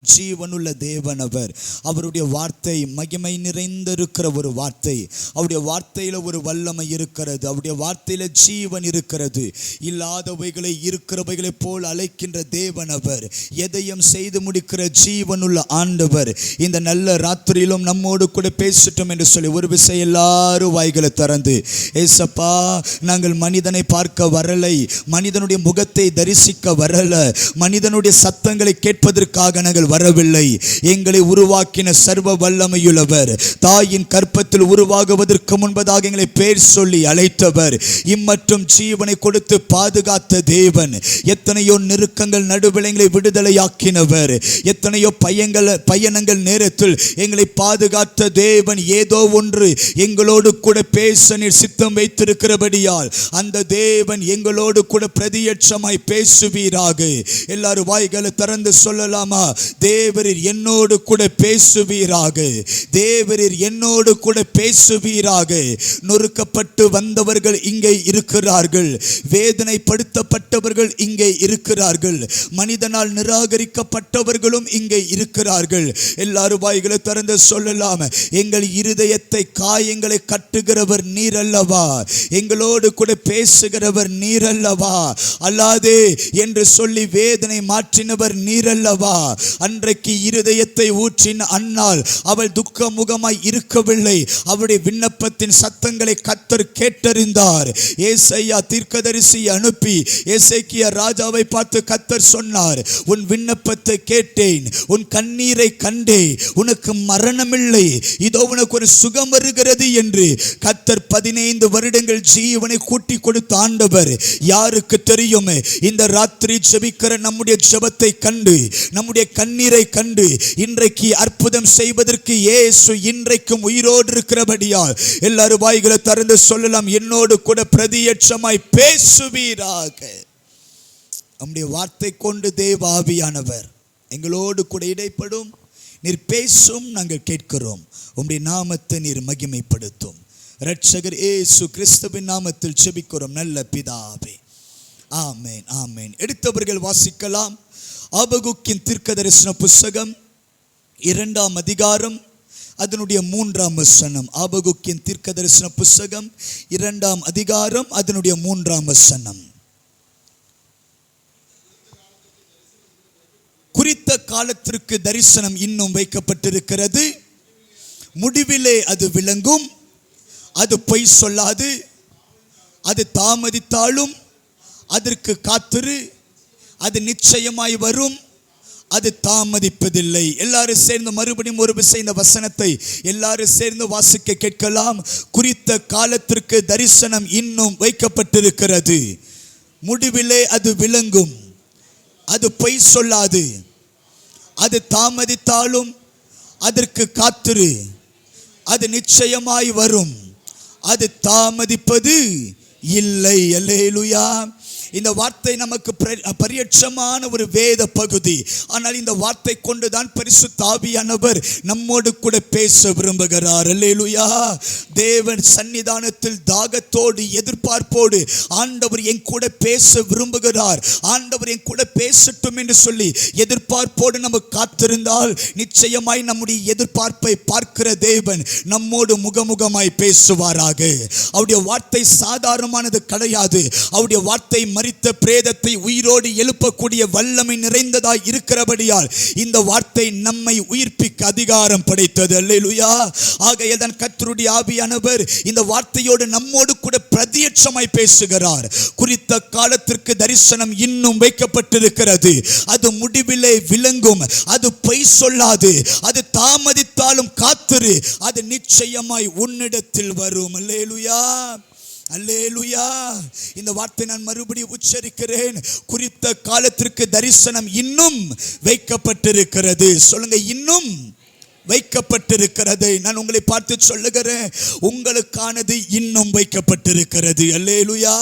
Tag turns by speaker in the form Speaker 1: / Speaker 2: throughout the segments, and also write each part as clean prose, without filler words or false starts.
Speaker 1: ஜீவனுள்ள தேவன் அவர். அவருடைய வார்த்தை மகிமை நிறைந்திருக்கிற ஒரு வார்த்தை. அவருடைய வார்த்தையில ஒரு வல்லமை இருக்கிறது. அவருடைய வார்த்தையில ஜீவன் இருக்கிறது. இல்லாதவைகளை இருக்கிறவைகளை போல் அழைக்கின்ற தேவன் அவர். எதையும் செய்து முடிக்கிற ஜீவனுள்ள ஆண்டவர் இந்த நல்ல ராத்திரியிலும் நம்மோடு கூட பேசட்டும் என்று சொல்லி ஒரு விஷயம் எல்லாரும் வாய்களை திறந்து, ஏசப்பா, நாங்கள் மனிதனை பார்க்க வரலை, மனிதனுடைய முகத்தை தரிசிக்க வரல, மனிதனுடைய சத்தங்களை கேட்பதற்காக நாங்கள் வரவில்லை. எங்களை உருவாக்கின சர்வ வல்லமையுள்ளவர், தாயின் கற்பத்தில் உருவாகுவதற்கு முன்பதாக எங்களை பெயர் சொல்லி அழைத்தவர், இம்மற்றும் ஜீவனை கொடுத்து பாதுகாத்த தேவன், எத்தனையோ நெருக்கங்கள் நடுவில் எங்களை விடுதலையாக்கினவர், எத்தனையோ பயணங்கள் நேரத்தில் எங்களை பாதுகாத்த தேவன், ஏதோ ஒன்று எங்களோடு கூட பேச நீர் சித்தம் வைத்திருக்கிறபடியால் அந்த தேவன் எங்களோடு கூட பிரதியட்சமாய் பேசுவீராக. எல்லாரும் வாய்களை திறந்து சொல்லலாமா? தேவரீர் என்னோடு கூட பேசுவீராக, தேவரீர் என்னோடு கூட பேசுவீராக. நொறுக்கப்பட்டு வந்தவர்கள் இங்கே இருக்கிறார்கள், வேதனைப்படுத்தப்பட்டவர்கள் இங்கே இருக்கிறார்கள், மனிதனால் நிராகரிக்கப்பட்டவர்களும் இங்கே இருக்கிறார்கள். எல்லாரும் வாய்களை திறந்து சொல்லலாம், எங்கள் இருதயத்தை காயங்களை கட்டுகிறவர் நீர் அல்லவா, எங்களோடு கூட பேசுகிறவர் நீர் அல்லவா, அல்லாதே என்று சொல்லி வேதனை மாற்றினவர் நீர் அல்லவா. அன்றைக்கு இருதயத்தை ஊற்றின அன்னாள் அவள் துக்க முகமாய் இருக்கவில்லை, அவருடைய விண்ணப்பத்தின் சத்தங்களை கர்த்தர் கேட்டறிந்தார். ஏசாயா தீர்க்கதரிசி அனுப்பி எசேக்கியா ராஜாவை பார்த்து கர்த்தர் சொன்னார், உன் விண்ணப்பத்தை கேட்டேன், உன் கண்ணீரை கண்டேன், உனக்கு மரணமில்லை, இதோ உனக்கு ஒரு சுகம் வருகிறது என்று. கர்த்தர் 15 வருடங்கள் ஜீவனை கூட்டி கொடுத்த ஆண்டவர். யாருக்கு தெரியும்? இந்த ராத்திரி ஜெபிக்கிற நம்முடைய ஜெபத்தை கண்டு, நம்முடைய கண்ணீரை கண்டு இன்றைக்கு அற்புதம் செய்வதற்கு இயேசு இன்றைக்கும் உயிரோடு இருக்கிறபடியால் எல்லாரும் வாய்களை திறந்து சொல்லலாம், என்னோடு கூட பிரதியட்சமாய் பேசுவீராக. நம்முடைய வார்த்தை கொண்டு தேவ ஆவியானவர் எங்களோடு கூட இடைப்படும். நீர் பேசும், நாங்கள் கேட்கிறோம். உம்முடைய நாமத்தை நீர் மகிமைப்படுத்தும். இரட்சகர் இயேசு கிறிஸ்துவின் நாமத்தில் ஜெபிக்கிறோம் நல்ல பிதாவே, ஆமென், ஆமென். எடுத்தவர்கள் வாசிக்கலாம். ஆபகுக்கின் தீர்க்கதரிசன புத்தகம் 2ஆம் அதிகாரம் அதனுடைய 3ஆம் வசனம். ஆபகுக்கின் தீர்க்கதரிசன புத்தகம் 2ஆம் அதிகாரம் அதனுடைய 3ஆம் வசனம். குறித்த காலத்திற்கு தரிசனம் இன்னும் வைக்கப்பட்டிருக்கிறது, முடிவிலே அது விளங்கும், அது பொய் சொல்லாது, அது தாமதித்தாலும் அதற்கு காத்திரு, அது நிச்சயமாய் வரும், அது தாமதிப்பதில்லை. எல்லாரும் சேர்ந்து மறுபடியும் ஒரு விஷயம் இந்த வசனத்தை எல்லாரும் சேர்ந்து வாசிக்க கேட்கலாம். குறித்த காலத்திற்கு தரிசனம் இன்னும் வைக்கப்பட்டிருக்கிறது, முடிவிலே அது விளங்கும், அது பொய் சொல்லாது, அது தாமதித்தாலும் அதற்கு காத்திரு, அது நிச்சயமாய் வரும், அது தாமதிப்பது இல்லை. அல்லேலூயா. இந்த வார்த்தை நமக்கு பரியட்சமான ஒரு வேத பகுதி. ஆனால் இந்த வார்த்தை கொண்டுதான் பரிசுத்த ஆவியானவர் நம்மோடு கூட பேச விரும்புகிறார். அல்லேலூயா. தேவன் சன்னிதானத்தில் தாகத்தோடு எதிர்பார்ப்போடு ஆண்டவர் என் கூட பேச விரும்புகிறார், ஆண்டவர் என் கூட பேசட்டும் என்று சொல்லி எதிர்பார்ப்போடு நம்ம காத்திருந்தால் நிச்சயமாய் நம்முடைய எதிர்பார்ப்பை பார்க்கிற தேவன் நம்மோடு முகமுகமாய் பேசுவாராக. அவருடைய வார்த்தை சாதாரணமானது கிடையாது. அவருடைய வார்த்தை மரித்த பிரேதத்தை உயிரோடு எழுப்பக்கூடிய வல்லமை நிறைந்ததாய் இருக்கிறபடியால் இந்த வார்த்தை நம்மை உயிர்ப்பிக்க அதிகாரம் படைத்தது. அல்லேலூயா. ஆகையால் தான் கர்த்தருடைய ஆவியானவர் இந்த வார்த்தையோடு நம்மோடு கூட பிரத்யட்சமாய் பேசுகிறார். குறித்த காலத்திற்கு தரிசனம் இன்னும் வைக்கப்பட்டிருக்கிறது, அது முடிவிலே விளங்கும், அது பொய் சொல்லாது, அது தாமதித்தாலும் காத்திரு, அது நிச்சயமாய் உன்னிடத்தில் வரும். அல்லேலூயா, அல்லேலூயா. இந்த வார்த்தை நான் மறுபடியும் உச்சரிக்கிறேன். குறித்த காலத்திற்கு தரிசனம் இன்னும் வைக்கப்பட்டிருக்கிறது. சொல்லுங்க, இன்னும் வைக்கப்பட்டிருக்கிறது. நான் உங்களை பார்த்து சொல்லுகிறேன், உங்களுக்கானது இன்னும் வைக்கப்பட்டிருக்கிறது. அல்லேலூயா.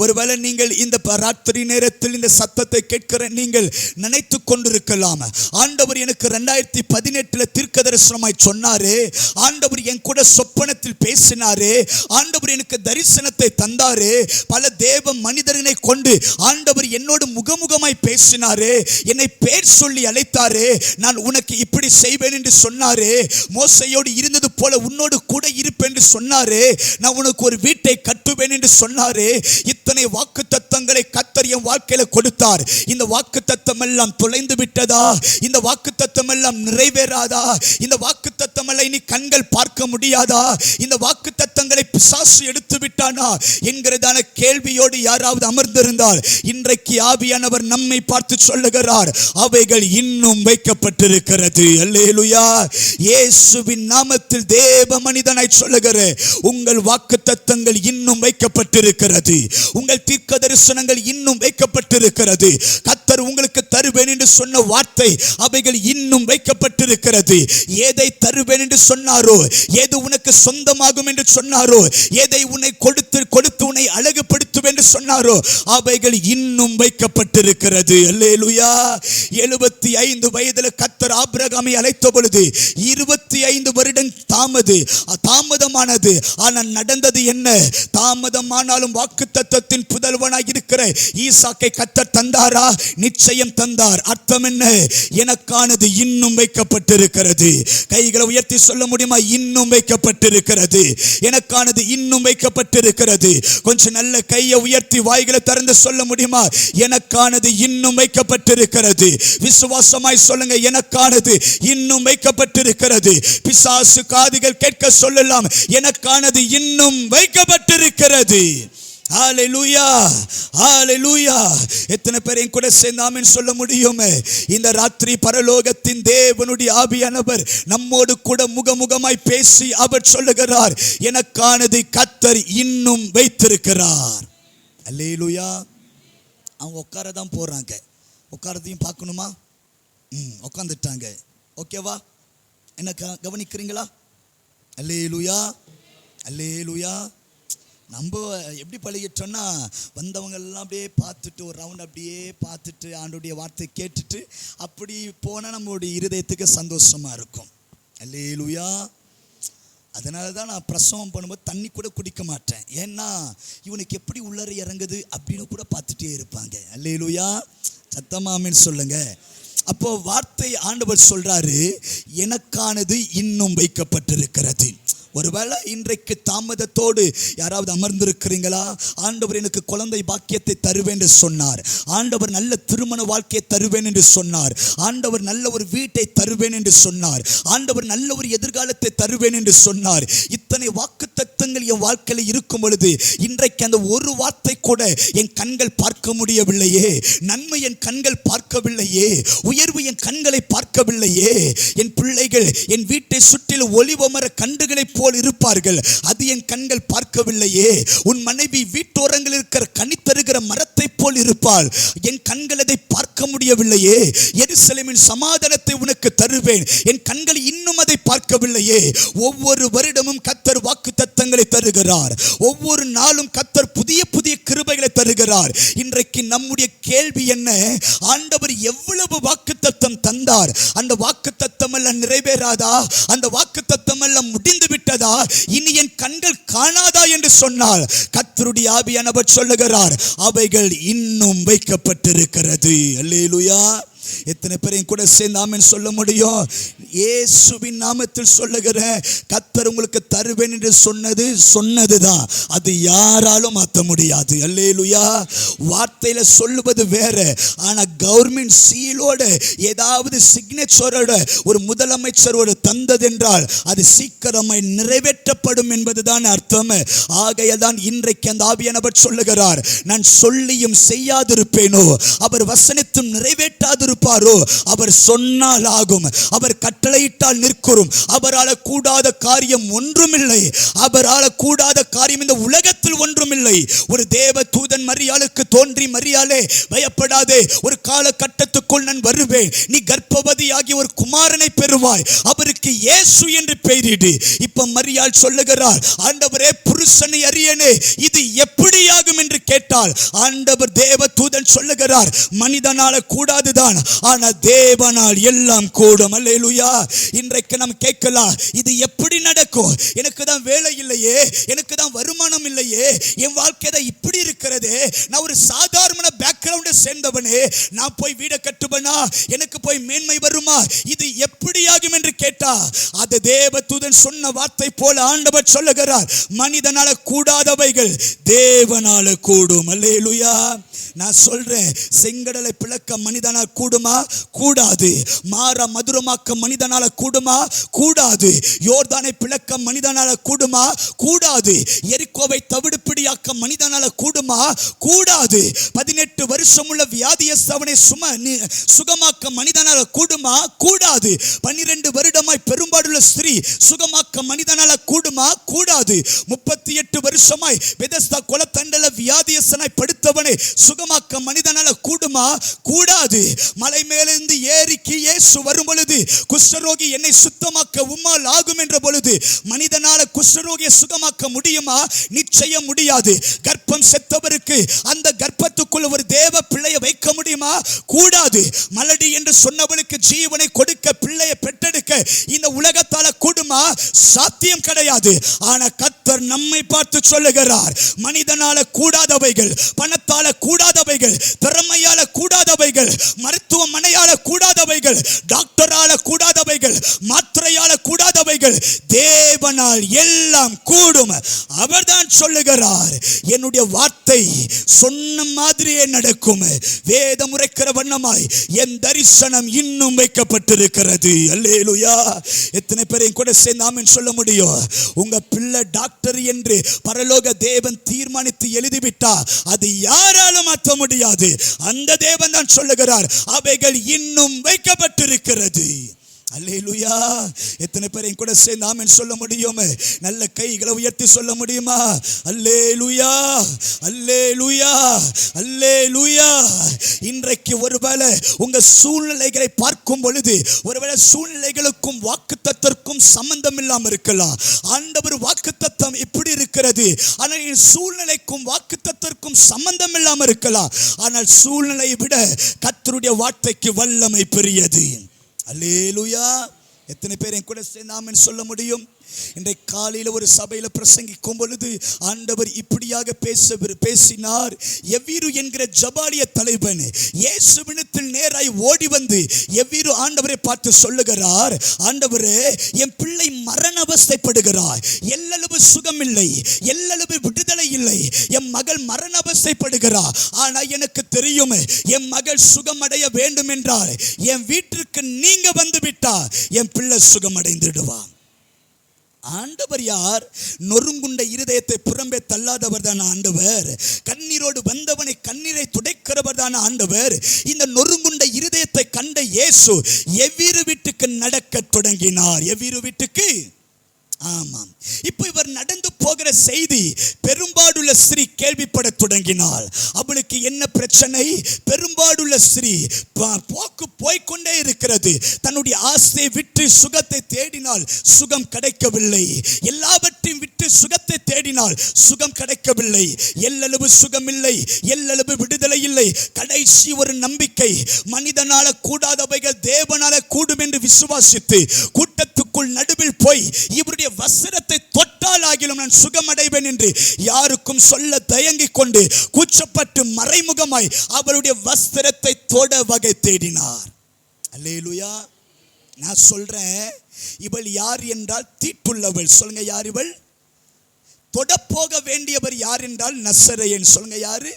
Speaker 1: ஒருவேளை நீங்கள் இந்த ராத்திரி நேரத்தில் இந்த சத்தத்தை கேட்கிற நீங்கள் நினைத்து கொண்டிருக்கலாம், ஆண்டவர் எனக்கு 2018 தீர்க்க தரிசனமாய் சொன்னாரே, ஆண்டவர் என் கூட சொப்பனத்தில் பேசினாரே, ஆண்டவர் எனக்கு தரிசனத்தை தந்தாரே, பல தேவ மனிதர்களை கொண்டு ஆண்டவர் என்னோடு முகமுகமாய் பேசினாரே, என்னை பேர் சொல்லி அழைத்தாரே, நான் உனக்கு இப்படி செய்வேன் என்று சொன்னாரே, மோசையோடு இருந்தது போல உன்னோடு கூட இருப்பேன் என்று சொன்னாரே, நான் உனக்கு ஒரு வீட்டை கட்டுவேன் என்று சொன்னாரே. இத்தனை வாக்குத்தத்தங்களை கர்த்தர் என் வாழ்க்கையில கொடுத்தார். இந்த வாக்குத்தத்தம் எல்லாம் தொலைந்து விட்டதா? இந்த வாக்குத்தத்தம் எல்லாம் நிறைவேறாதா? இந்த வாக்குத்தத்தம் எல்லாம் இனி கண்கள் பார்க்க முடியாதா? இந்த வாக்குத்தத்தங்களை பிசாசு எடுத்து விட்டானா என்கிறதான கேள்வியோடு யாராவது அமர்ந்திருந்தால், இன்றைக்கு ஆவியானவர் நம்மை பார்த்து சொல்லுகிறார், அவைகள் இன்னும் வைக்கப்பட்டிருக்கிறது. அல்லேலூயா. இயேசுவின் நாமத்தில் தேவ மனிதனாய் சொல்லுகிறேன், உங்கள் வாக்குத்தத்தங்கள் இன்னும் வைக்கப்பட்டிருக்கிறது. உங்கள் தீர்க்க தரிசனங்கள் இன்னும் வைக்கப்பட்டிருக்கிறது. கர்த்தர் உங்களுக்கு தருவேன் என்று சொன்ன வார்த்தை, அவைகள் இன்னும் வைக்கப்பட்டிருக்கிறது. எதை தருவேன் என்று சொன்னாரோ, எது உனக்கு சொந்தமாகும் என்று சொன்னாரோ, எதை உன்னை கொடுத்து உன்னை அழகுபடுத்துவேன் என்று சொன்னாரோ, அவைகள் இன்னும் வைக்கப்பட்டிருக்கிறது. அல்லேலூயா. 75 வயதில் கர்த்தர் ஆபிரகாமை அழைத்த பொழுது 25 வருடம் தாமதமானது. ஆனால் நடந்தது என்ன? தாமதமானாலும் வாக்குத்தத்தத்தின் புதல்வனாய் இருக்கிற ஈசாக்கை கர்த்தர் தந்தாரா? நிச்சயம் தந்தார். அர்த்தம் என்ன? எனக்கானது இன்னும் வைக்கப்பட்டிருக்கிறது. கைகளை உயர்த்தி சொல்ல முடியுமா? இன்னும் வைக்கப்பட்டிருக்கிறது. எனக்கானது இன்னும் வைக்கப்பட்டிருக்கிறது. கொஞ்சம் நல்ல கையை உயர்த்தி வாய்களை திறந்து சொல்ல முடியுமா? எனக்கானது இன்னும் வைக்கப்பட்டிருக்கிறது. விசுவாசமாய் சொல்லுங்க, எனக்கானது இன்னும் வைக்கப்பட்டிருக்கிறது. பிசாசு காதுகள் கேட்க சொல்லலாம், எனக்கானது இன்னும் வைக்கப்பட்டிருக்கிறது. ஹல்லேலூயா, ஹல்லேலூயா. எத்தனை பேர் என் கூட சேர்ந்து ஆமென் சொல்ல முடியும்? இந்த ராத்திரி பரலோகத்தின் தேவனுடைய ஆவியானவர் நம்மோடு கூட முகமுகமாய் பேசி அவர் சொல்லுகிறார், எனக்கானது கர்த்தர் இன்னும் வைத்திருக்கிறார். ஹல்லேலூயா. அவங்க உட்காரதான் போறாங்க. உட்காரத்தையும் பார்க்கணுமா? உட்காந்துட்டாங்க. ஓகேவா? என்ன கவனிக்கிறீங்களா? அல்லேலூயா, அல்லேலூயா. நம்ம எப்படி பழகிட்டோன்னா, வந்தவங்க எல்லாம் அப்படியே பார்த்துட்டு ஒரு ரவுண்ட் அப்படியே பார்த்துட்டு ஆண்டுடைய வார்த்தை கேட்டுட்டு அப்படி போனால் நம்மளுடைய இருதயத்துக்கு சந்தோஷமா இருக்கும். அல்லேலூயா. அதனால தான் நான் பிரசவம் பண்ணும்போது தண்ணி கூட குடிக்க மாட்டேன். ஏன்னா இவனுக்கு எப்படி உள்ளர இறங்குது அப்படின்னு கூட பார்த்துட்டே இருப்பாங்க. அல்லேலூயா. சத்தமாமின்னு சொல்லுங்க. அப்போ வார்த்தை ஆண்டவர் சொல்றாரு, எனக்கானது இன்னும் வைக்கப்பட்டிருக்கிறது. ஒருவேளை இன்றைக்கு தாமதத்தோடு யாராவது அமர்ந்திருக்கிறீங்களா? ஆண்டவர் எனக்கு குழந்தை பாக்கியத்தை தருவேன் என்று சொன்னார். ஆண்டவர் நல்ல திருமண வாழ்க்கையை தருவேன் என்று சொன்னார். ஆண்டவர் நல்ல ஒரு வீட்டை தருவேன் என்று சொன்னார். ஆண்டவர் நல்ல ஒரு எதிர்காலத்தை தருவேன் என்று சொன்னார். இத்தனை வாக்குத்தத்தங்கள் என் வாழ்க்கையில் இருக்கும் பொழுது இன்றைக்கு அந்த ஒரு வார்த்தை கூட என் கண்கள் பார்க்க முடியவில்லையே. நன்மை என் கண்கள் பார்க்கவில்லையே. உயர்வு என் கண்களை பார்க்கவில்லையே. என் பிள்ளைகள் என் வீட்டை சுற்றிலும் ஒலிவ மர கண்டுகளை போல் இருப்பார்கள், அது என் கண்கள் பார்க்கவில்லையே. உன் மனைவி வீட்டோரங்களில் இருக்கிற கனி தருகிற மரத்தை போல் இருப்பாள், என் கண்கள் அதை பார்க்க முடியவில்லையே. எருசலேமின் சமாதானத்தை உனக்கு தருவேன், என் கண்கள் இன்னும் அதை பார்க்கவில்லையே. ஒவ்வொரு வருடமும் கர்த்தர் வாக்குத்தத்தங்களை தருகிறார். ஒவ்வொரு நாளும் கர்த்தர் புதிய புதிய கிருபைகளை தருகிறார். இன்றைக்கு நம்முடைய கேள்வி என்ன? ஆண்டவர் எவ்வளவு வாக்குத்தத்தம் தந்தார், அந்த வாக்குத்தத்தம் எல்லாம் நிறைவேறாதா? அந்த வாக்குத்தத்தம் எல்லாம் முடிந்து விட்டதா? இனி என் கண்கள் காணாதா என்று சொன்னால், கர்த்தருடைய ஆவியானவர் சொல்லுகிறார், அவைகள் இன்னும் வைக்கப்பட்டிருக்கிறது. அல்லேலூயா. எத்தனை பேரையும் கூட சேர்ந்து ஆமென் சொல்ல முடியும்? இயேசுவின் நாமத்தில் சொல்லுகிறேன், கர்த்தர் உங்களுக்கு தருவேன் என்று சொன்னதுதான், அது யாராலும் மாற்ற முடியாது. அல்லேலூயா. வார்த்தையில சொல்லுவது வேற, ஆனா கவர்மெண்ட் சீலோட ஏதாவது சிக்னேச்சரோட ஒரு முதலமைச்சரோட தந்ததென்றால் அது சீக்கிரமாய் நிறைவேற்றப்படும் என்பதுதான் அர்த்தம். ஆகையால் இன்றைக்கு அந்த ஆவியானவர் சொல்லுகிறார், நான் சொல்லியும் செய்யாதிருப்பேனோ, அவர் வசனித்தும் நிறைவேற்றாதிருப்பேனோ, இருப்பாரோ அவர் சொன்னால் ஆகும், அவர் கட்டளையிட்டால் நிற்கும், அவரால் கூடாத காரியம் ஒன்றுமில்லை, அவரால் கூடாத காரியம் இந்த உலகத்தில் ஒன்றுமில்லை. ஒரு தேவ தூதன் மரியாளுக்கு தோன்றி, மரியாளே பயப்படாதே, ஒரு காலகட்டத்துக்குள் நான் வருவேன், நீ கர்ப்பவதியாகி ஒரு குமாரனை பெறுவாய், அவருக்கு இயேசு என்று பெயரிடு. இப்ப மரியாள் சொல்லுகிறார், ஆண்டவரே புருஷனை அறியனே, இது எப்படியாகும் என்று கேட்டால் ஆண்டவர் தேவ தூதன் சொல்லுகிறார், மனிதனால கூடாதுதான், ஆனா தேவனால் எல்லாம் கூடும். அல்லேலூயா. இன்றைக்கு நாம் கேட்கலாம், இது எப்படி நடக்கும்? எனக்கு தான் வேலை இல்லையே, எனக்கு தான் வருமானம் இல்லையே, என் வாழ்க்கை தான் இப்படி இருக்கிறதே, நான் ஒரு சாதாரண பேக்ரவுண்டை சேர்ந்தவனே, நான் போய் வீடை கட்டுவனா, எனக்கு போய் மேன்மை வருமா, இது எப்படியாகும் என்று கேட்டா அது தேவ தூதன் சொன்ன வார்த்தை போல ஆண்டவர் சொல்லுகிறார், மனிதனால கூடாதவைகள் தேவனால கூடும். அல்லேலூயா. நான் சொல்றேன், செங்கடலை பிளக்க மனிதனால் கூடுமா? கூடாது. மாறா மதுரமாக்க மனிதனால கூடுமா? கூடாது. யோர்தானை பிளக்க மனிதனால கூடுமா? கூடாது. எரிகோவை தவிடுப்பிடியாக்க மனிதனால கூடுமா? கூடாது. 18 வருஷம் உள்ள வியாதியஸ்தவனை சுகமாக்க மனிதனால கூடுமா? கூடாது. 12 வருடமாய் பெரும்பாடுள்ள ஸ்திரீ சுகமாக்க மனிதனால கூடுமா? கூடாது. 38 வருஷமாய் பெதஸ்தா கொலத்தண்டல வியாதியஸ்தனாய் படுத்தவனை சுகமாக்க மனிதனால கூடுமா? கூடாது. மலை மேலிருந்து ஏறிக்கு இயேசு வரும் பொழுது, குஷ்டரோகி என்னை சுத்தமாக்க உம்மால் ஆகும் என்ற பொழுது, மனிதனால குஷ்டரோகியை சுகமாக்க முடியுமா? நிச்சயம் முடியாது. கர்ப்பம் செத்தவருக்கு அந்த கர்ப்பத்துக்குள் ஒரு தேவ பிள்ளையை வைக்க முடியுமா? கூடாது. மலடி என்று சொன்னவளுக்கு ஜீவனை கொடுக்க, பிள்ளையை பெற்றெடுக்க இந்த உலகத்தால கூடுமா? சாத்தியம் கிடையாது. ஆனா கர்த்தர் நம்மை பார்த்து சொல்லுகிறார், மனிதனால கூடாதவைகள், பணத்தால கூடாதவைகள், திறமையால கூடாதவைகள், மருத்துவமனையால கூடாதவைகள், டாக்டரால கூடாதவைகள், மாத்திரையால கூடாதவைகள், தேவனால் எல்லாம் கூடும். அவர்தான் சொல்லுகிறார், என்னுடைய வார்த்தை சொன்ன மாதிரியே நடக்கும். வேதம் உரைக்கிற வண்ணமாய் என் தரிசனம் இன்னும் வைக்கப்பட்டிருக்கிறது. அல்லேலூயா. எத்தனை பேரையும் கூட சேர்ந்து ஆமென் சொல்ல முடியும்? உங்க பிள்ளை டாக்டர் என்று பரலோக தேவன் தீர்மானித்து எழுதிவிட்டா அது யாராலும் மாற்ற முடியாது. அந்த தேவன் தான் சொல்லுகிறார், அவைகள் இன்னும் வைக்கப்பட்டிருக்கிறது. அல்லேலூயா. எத்தனை பேரையும் கூட சேர்ந்து ஆமென் சொல்ல முடியும்? நல்ல கைகளை உயர்த்தி சொல்ல முடியுமா? அல்லேலூயா, அல்லேலூயா, அல்லேலூயா. இன்றைக்கு ஒருவேளை உங்க சூழ்நிலைகளை பார்க்கும் பொழுது, ஒருவேளை சூழ்நிலைகளுக்கும் வாக்குத்தத்தத்திற்கும் சம்பந்தம் இல்லாமல் இருக்கலாம். ஆண்டவர் வாக்குத்தத்தம் எப்படி இருக்கிறது, ஆனால் சூழ்நிலைக்கும் வாக்குத்தத்தத்திற்கும் சம்பந்தம் இல்லாமல் இருக்கலாம். ஆனால் சூழ்நிலையை விட கர்த்தருடைய வார்த்தைக்கு வல்லமை பெரியது. அல்லேலூயா. எத்தனை பேர் என் கூட சேர்ந்து ஆமென் சொல்ல முடியும்? இன்றைக்கு காலையில் ஒரு சபையில் பிரசங்கிக்கும் பொழுது ஆண்டவர் இப்படியாக பேசினார். எவ்வீரு என்கிற ஜபாலிய தலைவன் இயேசுவினிடத்தில் நேராய் ஓடி வந்து எவ்வீரு ஆண்டவரை பார்த்து சொல்லுகிறார், ஆண்டவரே என் பிள்ளை மரண அவஸ்தைப்படுகிறார், எல்லளவு சுகமில்லை, எல்லளவு விடுதலை இல்லை, என் மகள் மரண அவஸ்தைப்படுகிறார். ஆனால் எனக்கு தெரியும், என் மகள் சுகமடைய வேண்டும் என்றால் என் வீட்டிற்கு நீங்க வந்து விட்டார் என் பிள்ளை சுகமடைந்துடுவார். ஆண்டவர் யார்? நொறுங்குண்ட இருதயத்தை புறம்பே தள்ளாதவர் தான் ஆண்டவர். கண்ணீரோடு வந்தவனை கண்ணீரை துடைக்கிறவர் தான் ஆண்டவர். இந்த நொறுங்குண்ட இருதயத்தை கண்ட இயேசு எவ்வீரு வீட்டுக்கு நடக்க தொடங்கினார். எவ்வீரு வீட்டுக்கு? ஆமாம். இப்போ இவர் நடந்து போகிற செய்தி பெரும்பாடுள்ள ஸ்திரீ கேள்விப்பட தொடங்கினாள். அவளுக்கு என்ன பிரச்சனை? பெரும்பாடுள்ள ஸ்திரீ போக்கு போய்கொண்டே இருக்கிறது. தன்னுடைய ஆசையை விட்டு சுகத்தை தேடினால் சுகம் கிடைக்கவில்லை. எல்லாவற்றையும் விட்டு சுகத்தை தேடினால் சுகம் கிடைக்கவில்லை. எல்லளவு சுகம் இல்லை, எல்லளவு விடுதலை இல்லை. கடைசி ஒரு நம்பிக்கை, மனிதனால கூடாதவைகள் தேவனால கூடும் என்று விசுவாசித்து கூட்டத்துக்குள் நடுவில் போய் இவருடைய வஸ்திரத்தை தொட்டால் ஆகிலும் நான் சுகமடைவேன் என்று யாருக்கும் சொல்ல தயங்கிக் கொண்டு கூச்சப்பட்டு மறைமுகமாய் அவருடைய வஸ்திரத்தை தொட வகை தேடினார். அல்லேலூயா. நான் சொல்றேன், இவள் யார் என்றால் தீட்டுள்ளவள். சொல்லுங்க, யார் இவள்? தொடப்போக வேண்டியவர் யார் என்றால் நசரேயன். சொல்லுங்க, யாரு?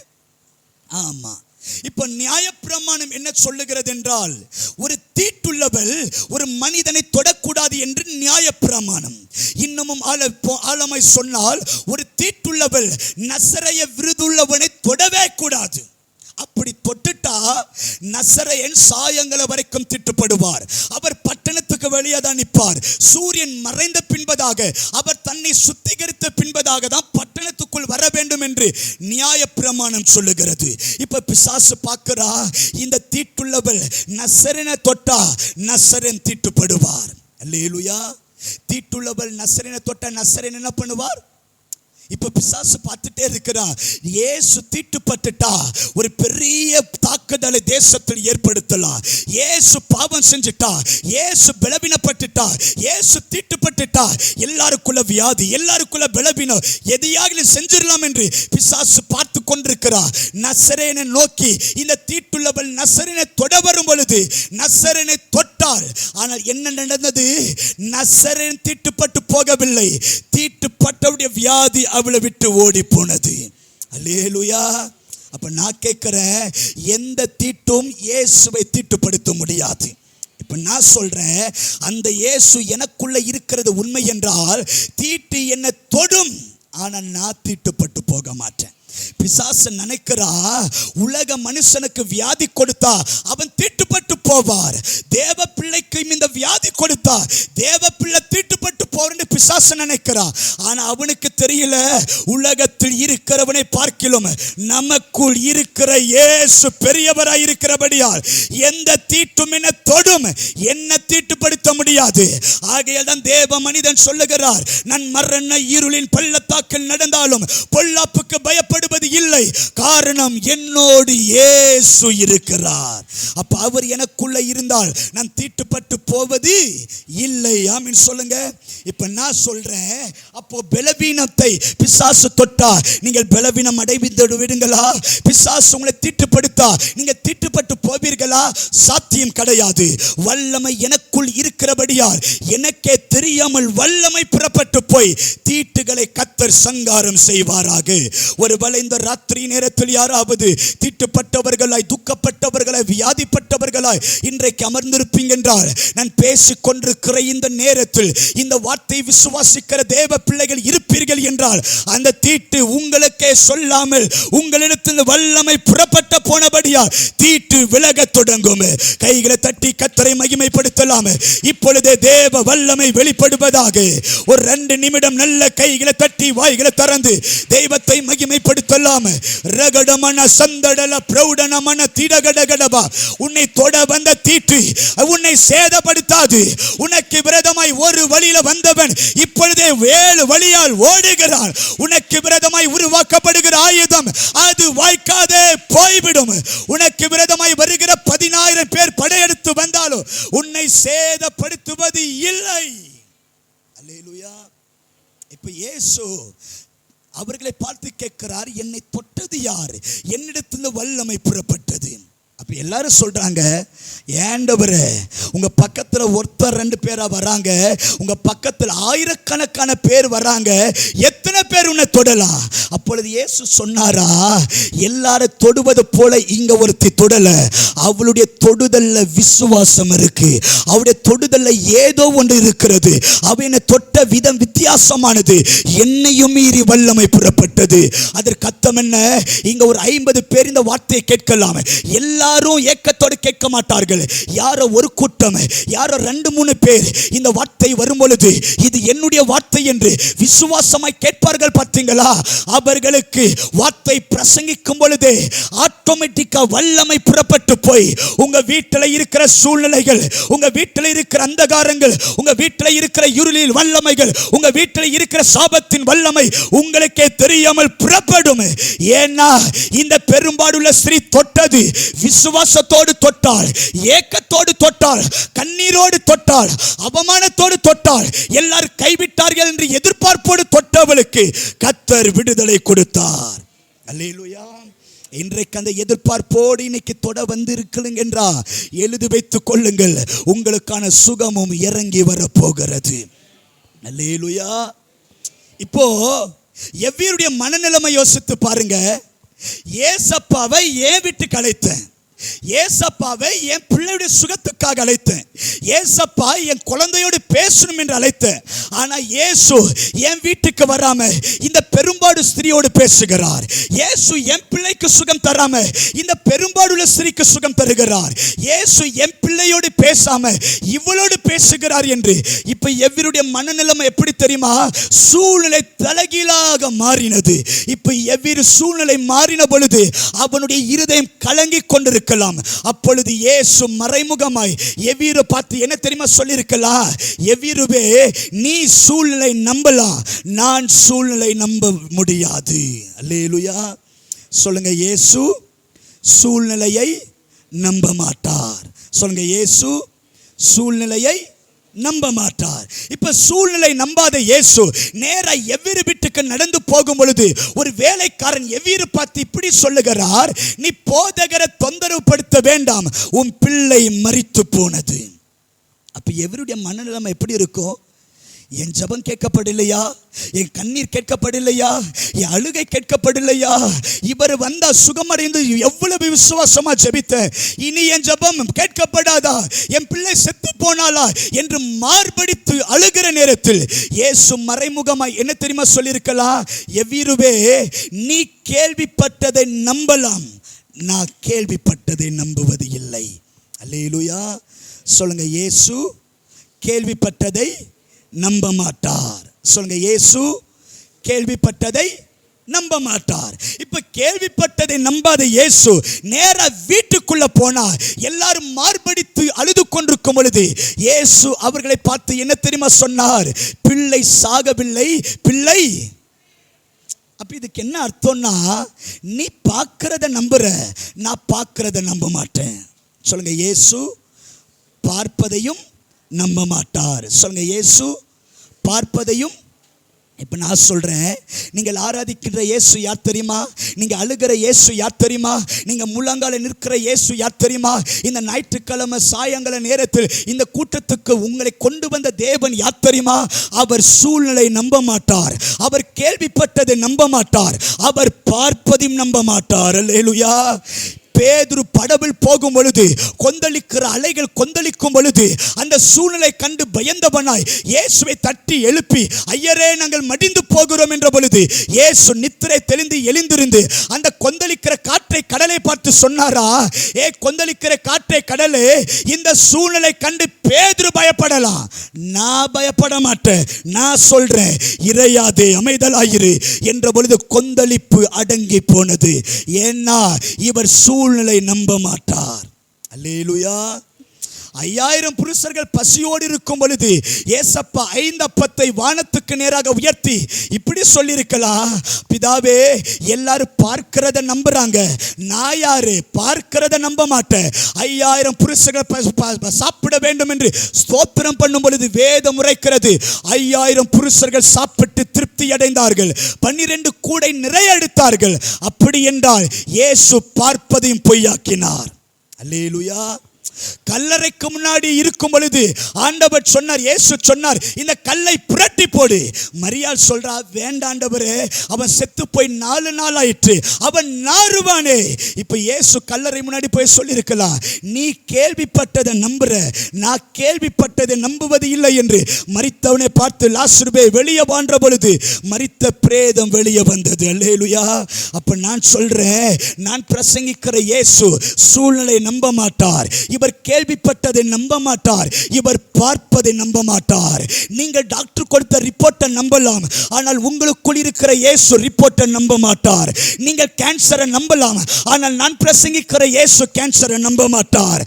Speaker 1: ஆமா. இப்ப நியாயப்பிரமாணம் என்ன சொல்லுகிறது என்றால், ஒரு தீட்டுள்ளவள் ஒரு மனிதனை தொடக்கூடாது என்று நியாயப்பிரமாணம். இன்னமும் ஆழமாய் சொன்னால், ஒரு தீட்டுள்ளவள் நசரேய விருதுள்ளவனை தொடவே கூடாது. அப்படி தொட்டுட்டா நசரேயன் சாயங்காலம் வரைக்கும் திட்டுப்படுவார். அவர் பட்டணத்துக்கு வெளியே தான் நிற்பார். சூரியன் மறைந்த பின்பதாக அவர் தன்னை சுத்திகரித்த பின்பதாக தான் பட்டணத்துக்குள் வர வேண்டும் என்று நியாயப்பிரமாணம் சொல்லுகிறது. இப்ப பிசாசு பார்க்கிறா, இந்த தீட்டுள்ளவள் நசரேயனை தொட்டா நசரேயன் தீட்டுப்படுவார். அல்லேலூயா. தீட்டுள்ளவள் நசரேயனை தொட்டா நசரேயன் என்ன பண்ணுவார்? இப்ப பிசாசு பார்த்துட்டே இருக்கிறான். இயேசு தீட்டுப்பட்டுட்டா ஒரு பெரிய தாக்குதலை தேசத்தில் ஏற்படுத்தலாம். இயேசு பாவம் செஞ்சுட்டா, இயேசு பலவீனப்பட்டுட்டா, இயேசு தீட்டுப்பட்டுட்டா, எல்லாருக்குள்ள வியாதி, எல்லாருக்குள்ள பலவீனம், எதையாக செஞ்சிடலாம் என்று பிசாசு பார்த்து கொண்டிருக்கிறார். நசரேயனை நோக்கி இந்த தீட்டுள்ளவள் நசரேயனை தொட வரும் பொழுது நசரேயனை தொட்டாள். ஆனால் என்ன நடந்தது? நசரேயன் தீட்டுப்பட்டு போகவில்லை. தீட்டுப்பட்டவுடைய வியாதி அவளை விட்டு ஓடி போனது. அல்லேலூயா. அப்ப நான் கேட்கிறேன், எந்த தீட்டும் இயேசுவை தீட்டுப்படுத்த முடியாது. இப்ப நான் சொல்றேன், அந்த இயேசு எனக்குள்ள இருக்கிறது உண்மை என்றால் தீட்டு என்னை தொடும், ஆனா நான் தீட்டுப்பட்டு போக மாட்டேன். பிசாசு நினைக்கிறா, உலக மனுஷனுக்கு வியாதி கொடுத்தா அவன் தீட்டுப்பட்டு போவார். தேவ பிள்ளைக்கு இந்த வியாதி கொடுத்தா தேவ பிள்ளை தீட்டுப்பட்டு போறன்னு பிசாசு நினைக்கிறா. ஆனா அவனுக்கு தெரியல, உலகத்தில் இருக்கிறவனை பார்க்கிலும் நமக்குள் இருக்கிற இயேசு பெரியவராய் இருக்கிறபடியால் எந்த தீட்டும் என்ன தொடும், என்ன தீட்டுப்படுத்த முடியாது. ஆகையால் தான் தேவ மனிதன் சொல்லுகிறார், நான் மரண இருளின் பள்ளத்தாக்கில் நடந்தாலும் பொல்லாப்புக்கு பயப்படுவது இல்லை, காரணம் என்னோடு இயேசு இருக்கிறார். அப்ப அவர் எனக்குள்ள இருந்தால் நான் தீட்டுப்பட்டு போவது இல்லை. ஆமென் சொல்லுங்க. இப்ப நான் சொல்றேன், அப்போ பலவீனத்தை பிசாசு தொட்டா நீங்கள் பலவீனம் அடைந்து விடுங்களா? பிசாசு உங்களை தீட்டுப்படுத்தா நீங்க தீட்டுப்பட்டு போவீர்களா? சாத்தியம் கிடையாது. வல்லமை எனக்குள் இருக்கிறபடியால் எனக்கே தெரியாமல் வல்லமை புறப்பட்டு போய் தீட்டுகளை கர்த்தர் சங்காரம் செய்வாராக. ஒருவேளை இந்த ராத்திரி நேரத்தில் யாராவது தீட்டுப்பட்டவர்களாய், துக்கப்பட்டவர்களாய், வியாதிப்பட்டவர்களாய் இன்றைக்கு அமர்ந்திருப்பீங்க என்றால், நான் பேசிக் கொண்டிருக்கிற இந்த நேரத்தில் இந்த வார்த்தை விசுவாசிக்கிற தேவ பிள்ளைகள் இருப்பீர்கள் என்றால், அந்த தீட்டு உங்களுக்கே சொல்லாமல் உங்களிடத்தில் வல்லமை புறப்பட்ட போனபடியால் தீட்டு விலக தொடங்கும். கைகளை தட்டி கர்த்தரை மகிமைப்படுத்தலாம். இப்பொழுதே தேவ வல்லமை வெளிப்படுவதாக. ஒரு 2 நிமிடம் நல்ல கைகளை தட்டி வாய்களை திறந்து தெய்வத்தை மகிமைப்படுத்தலாம். ரகடமன சந்தடல பிரௌடனமன திடகடகடபா. உன்னை தொட வந்த தீட்டு உன்னை சேதப்படுத்தாது. உனக்கு விரோதமாய் ஒரு வழியில வந்தவன் இப்பொழுதே 7 வழியால் ஓடுகிறான். உனக்கு விரோதமாய் உருவாக்கப்படுகிற ஆயுதம் அது வாய்க்காதே போய்விடும். உனக்கு விரோதமாய் வருகிற 10,000 பேர் படையெடுத்து வந்தாலும் உன்னை சேதப்படுத்துவது இல்லை. அல்லேலூயா. இப்ப இயேசு அவர்களை பார்த்து கேட்கிறார், என்னை தொட்டது யார்? என்னிடத்தில் வல்லமை புறப்பட்டது. அப்ப எல்லாரும் சொல்றாங்க, ஏண்டவரே உங்க பக்கத்துல ஒருத்தர் 2 பேரா வராங்க, உங்க பக்கத்துல ஆயிரக்கணக்கான பேர் வராங்க, எத்தனை பேர் உன்னை தொடலாம்? அப்பொழுது இயேசு சொன்னாரா, எல்லாரும் தொடுவது போல இங்க ஒருத்தி தொடல. அவளுடைய தொடுதல்ல விசுவாசம் இருக்கு. அவளுடைய தொடுதல்ல ஏதோ ஒன்று இருக்கிறது. அவ என்னை தொட்ட விதம் வித்தியாசமானது. என்னையும் மீறி வல்லமை புறப்பட்டது. அதற்கு அர்த்தம் என்ன? இங்க ஒரு 50 பேர் இந்த வார்த்தையை கேட்கலாம். எல்லாரும் ஏக்கத்தோடு கேட்க மாட்டார்கள். யாரோ ஒரு கூட்டம், யாரோ 2-3 பேர் இந்த வார்த்தை வரும் பொழுது இது என்னுடைய வார்த்தை என்று விசுவாசமாய் கேட்பார்கள். பார்த்தீங்களா? அவர்களுக்கு வார்த்தை பிரசங்கிக்கும் பொழுது ஆட்டோமேட்டிக்கா வல்லமை புறப்பட்டு போய் உங்க வீட்டில் இருக்கிற சூழ்நிலைகள், உங்க வீட்டில் இருக்கிற அந்தகாரங்கள், உங்க வீட்டில் இருக்கிற இருளில் வல்லமைகள், உங்க வீட்டில் இருக்கிற சாபத்தின் வல்லமை உங்களுக்கே தெரியாமல் புறப்படும். ஏன்னா இந்த பெரும்பாடுள்ள ஸ்திரீ தொட்டது விசுவாசத்தோடு தொட்டாள், ஏக்கத்தோடு தொட்டாள், கண்ணீரோடு தொட்டாள், அவமானத்தோடு தொட்டாள். எல்லாரும் கைவிட்டார்கள் என்று எதிர்பார்ப்போடு தொட்டவளுக்கு கர்த்தர் விடுதலை கொடுத்தார். அல்லேலூயா. இன்றைக்கு அந்த எதிர்பார்ப்போடு இன்னைக்கு தொட வந்து இருக்கிறீங்க என்றா எழுதி வைத்துக் கொள்ளுங்கள், உங்களுக்கான சுகமும் இறங்கி வரப்போகிறது. அல்லேலூயா. இப்போ எவ்வியருடைய மனநிலைமை யோசித்து பாருங்க. ஏசப்பாவை ஏன் விட்டு கலைத்தேன்? ஏசப்பாவை என் பிள்ளையுடைய சுகத்துக்காக அழைத்தேன். ஏசப்பா என் குழந்தையோடு பேசணும் என்று அழைத்தேன். ஆனா இயேசு என் வீட்டுக்கு வராம இந்த பெரும்பாடு ஸ்திரியோடு பேசுகிறார். இயேசு என் பிள்ளைக்கு சுகம் தராம இந்த பெரும்பாடுள்ள ஸ்திரிக்கு சுகம் தருகிறார். இயேசு என் பிள்ளையோடு பேசாம இவளோடு பேசுகிறார் என்று இப்ப எவருடைய மனநிலைமை எப்படி தெரியுமா? சூழ்நிலை தலைகீழாக மாறினது. இப்ப எவ்விரு சூழ்நிலை மாறின பொழுது அவனுடைய இருதயம் கலங்கி கொண்டிருக்கலாம். அப்பொழுது இயேசு மறைமுகமாய் எவ்வீரு பார்த்து என்ன தெரியுமா சொல்லியிருக்கலாம்? எவ்வீருவே, நீ சூழ்நிலை நம்பலாம், நான் சூழ்நிலை நம்ப முடியாது. அல்லேலூயா சொல்லுங்க. இயேசு சூழ்நிலையை நம்ப மாட்டார். சொல்லுங்க, இயேசு சூழ்நிலையை நம்ப மாட்டார். இப்ப சூழ்நிலை நம்பாத இயேசு நேரா எவ்வீரு வீட்டுக்கு நடந்து போகும் பொழுது ஒரு வேலைக்காரன் எவ்வீரு பார்த்து இப்படி சொல்லுகிறார், நீ போதகரை தொந்தரவு படுத்த வேண்டாம், உன் பிள்ளை மரித்து போனது. அப்ப எவருடைய மனநிலைமை எப்படி இருக்கும்? என் ஜெபம் கேட்கப்படலையா? என் கண்ணீர் கேட்கப்படலையா? என் அழுகை கேட்கப்படலையா? இவர் வந்தா சுகமடைந்து எவ்வளவு விசுவாசமா ஜெபித்தேன், இனி என் ஜெபம் கேட்கப்படாதா? என் பிள்ளை செத்து போனாலா என்று மார்படித்து அழுகிற நேரத்தில் இயேசு மறைமுகமாய் என்ன தெரியுமா சொல்லியிருக்கலாம்? எவ்வீருவே, நீ கேள்விப்பட்டதை நம்பலாம், நான் கேள்விப்பட்டதை நம்புவது இல்லை. அல்லேலூயா சொல்லுங்க. இயேசு கேள்விப்பட்டதை நம்ப மாட்டார். சொல்லுங்க, இயேசு கேள்விப்பட்டதை நம்ப மாட்டார். இப்ப கேள்விப்பட்டதை நம்பாத இயேசு நேரா வீட்டுக்குள்ள போனா எல்லாரும் மார்படித்து அழுது கொண்டிருக்கும் பொழுது இயேசு அவர்களை பார்த்து என்ன தெரியுமா சொன்னார்? பிள்ளை சாகவில்லை, பிள்ளை. அப்ப இதுக்கு என்ன அர்த்தம்னா, நீ பார்க்கிறத நம்புற, நான் பார்க்கிறத நம்ப மாட்டேன். சொல்லுங்க, இயேசு பார்ப்பதையும் நம்ப மாட்டார். சொல்லுங்க, இயேசு பார்ப்பதையும். இப்ப நான் சொல்றேன், நீங்கள் ஆராதிக்கிற இயேசு யார் தெரியுமா? நீங்க அழுகிற இயேசு யார் தெரியுமா? நீங்க முழங்கால நிற்கிற இயேசு யார் தெரியுமா? இந்த ஞாயிற்றுக்கிழமை சாயங்கால நேரத்தில் இந்த கூட்டத்துக்கு உங்களை கொண்டு வந்த தேவன் யார் தெரியுமா? அவர் சூழ்நிலை நம்ப மாட்டார், அவர் கேள்விப்பட்டதை நம்ப மாட்டார், அவர் பார்ப்பதையும் நம்ப மாட்டார். அல்லேலூயா. பேதுரு படவில் போகும் பொழுது கொந்தளிக்கிற அலைகள் கொந்தளிக்கும் பொழுது அந்த சூழ்நிலை கண்டு பயந்தவனாய் இயேசுவை தட்டி எழுப்பி, ஐயரே நாங்கள் மடிந்து போகிறோம் என்ற பொழுது இயேசு நித்திரை தெளிந்து எழுந்திருந்து அந்த கொந்தளிக்கிற காற்றை கடலை பார்த்து சொன்னாரா, ஏ கொந்தளிக்கிற காற்றை கடலே, இந்த சூழ்நிலை கண்டு பேதுரு பயப்படலாம், நான் பயப்பட மாட்டேன், நான் சொல்றேன் இறையாதே அமைதலாயிரு என்ற பொழுது கொந்தளிப்பு அடங்கி போனது. ஏன்னா இவர் சூழ்நிலை நம்ப மாட்டார். அல்லேலூயா. 5000 புருஷர்கள் பசியோடு இருக்கும் பொழுது ஏசப்பா 5 அப்பத்தை வானத்துக்கு நேராக உயர்த்தி இப்படி சொல்லியிருக்கலாம், பிதாவே எல்லாரும் பார்க்கிறத நம்புறாங்க, நான் யாரு பார்க்கிறத நம்ப மாட்டேன். 5000 புருஷர்கள் சாப்பிட வேண்டும் என்று ஸ்தோத்திரம் பண்ணும் பொழுது வேதம் உரைக்கிறது, 5000 புருஷர்கள் சாப்பிட்டு திருப்தி அடைந்தார்கள், 12 கூடை நிறைய எடுத்தார்கள். அப்படி என்றால் இயேசு பார்ப்பதையும் பொய்யாக்கினார். அல்லேலூயா. கல்லறைக்கு முன்னாடி இருக்கும் பொழுது ஆண்டவர் சொன்னார், இயேசு சொன்னார், இந்த கல்லை புரட்டி போடு. மரியாள் சொல்றா, வேண்டாண்டவரே, அவன் செத்து போய் 4 நாள் ஆயிற்று, அவன் நாறுவானே. இப்ப இயேசு கல்லறை முன்னாடி போய் சொல்லியிருக்கலாம், நீ கேள்விப்பட்டதை நம்புற, நான் கேள்விப்பட்டதை நம்புவது இல்லை என்று. மரித்தவனை பார்த்து லாசருவே வெளியே வான்ற பொழுது மரித்த பிரேதம் வெளியே வந்தது. அல்லேலூயா. அப்ப நான் சொல்றேன், நான் பிரசங்கிக்கிற இயேசு சூழ்நிலை நம்ப மாட்டார், இவர் கேள்விப்பட்டதை நம்ப மாட்டார், இவர் பார்ப்பதை நம்ப மாட்டார். நீங்கள் டாக்டர் கொடுத்த ரிப்போர்ட்டை நம்பலாம், ஆனால் உங்களுக்குள் இருக்கிற இயேசு ரிப்போர்ட்டை நம்ப மாட்டார். நீங்கள் கேன்சரை நம்பலாம், ஆனால் நான் பிரசங்கிக்கிற இயேசு கேன்சரை நம்ப மாட்டார்.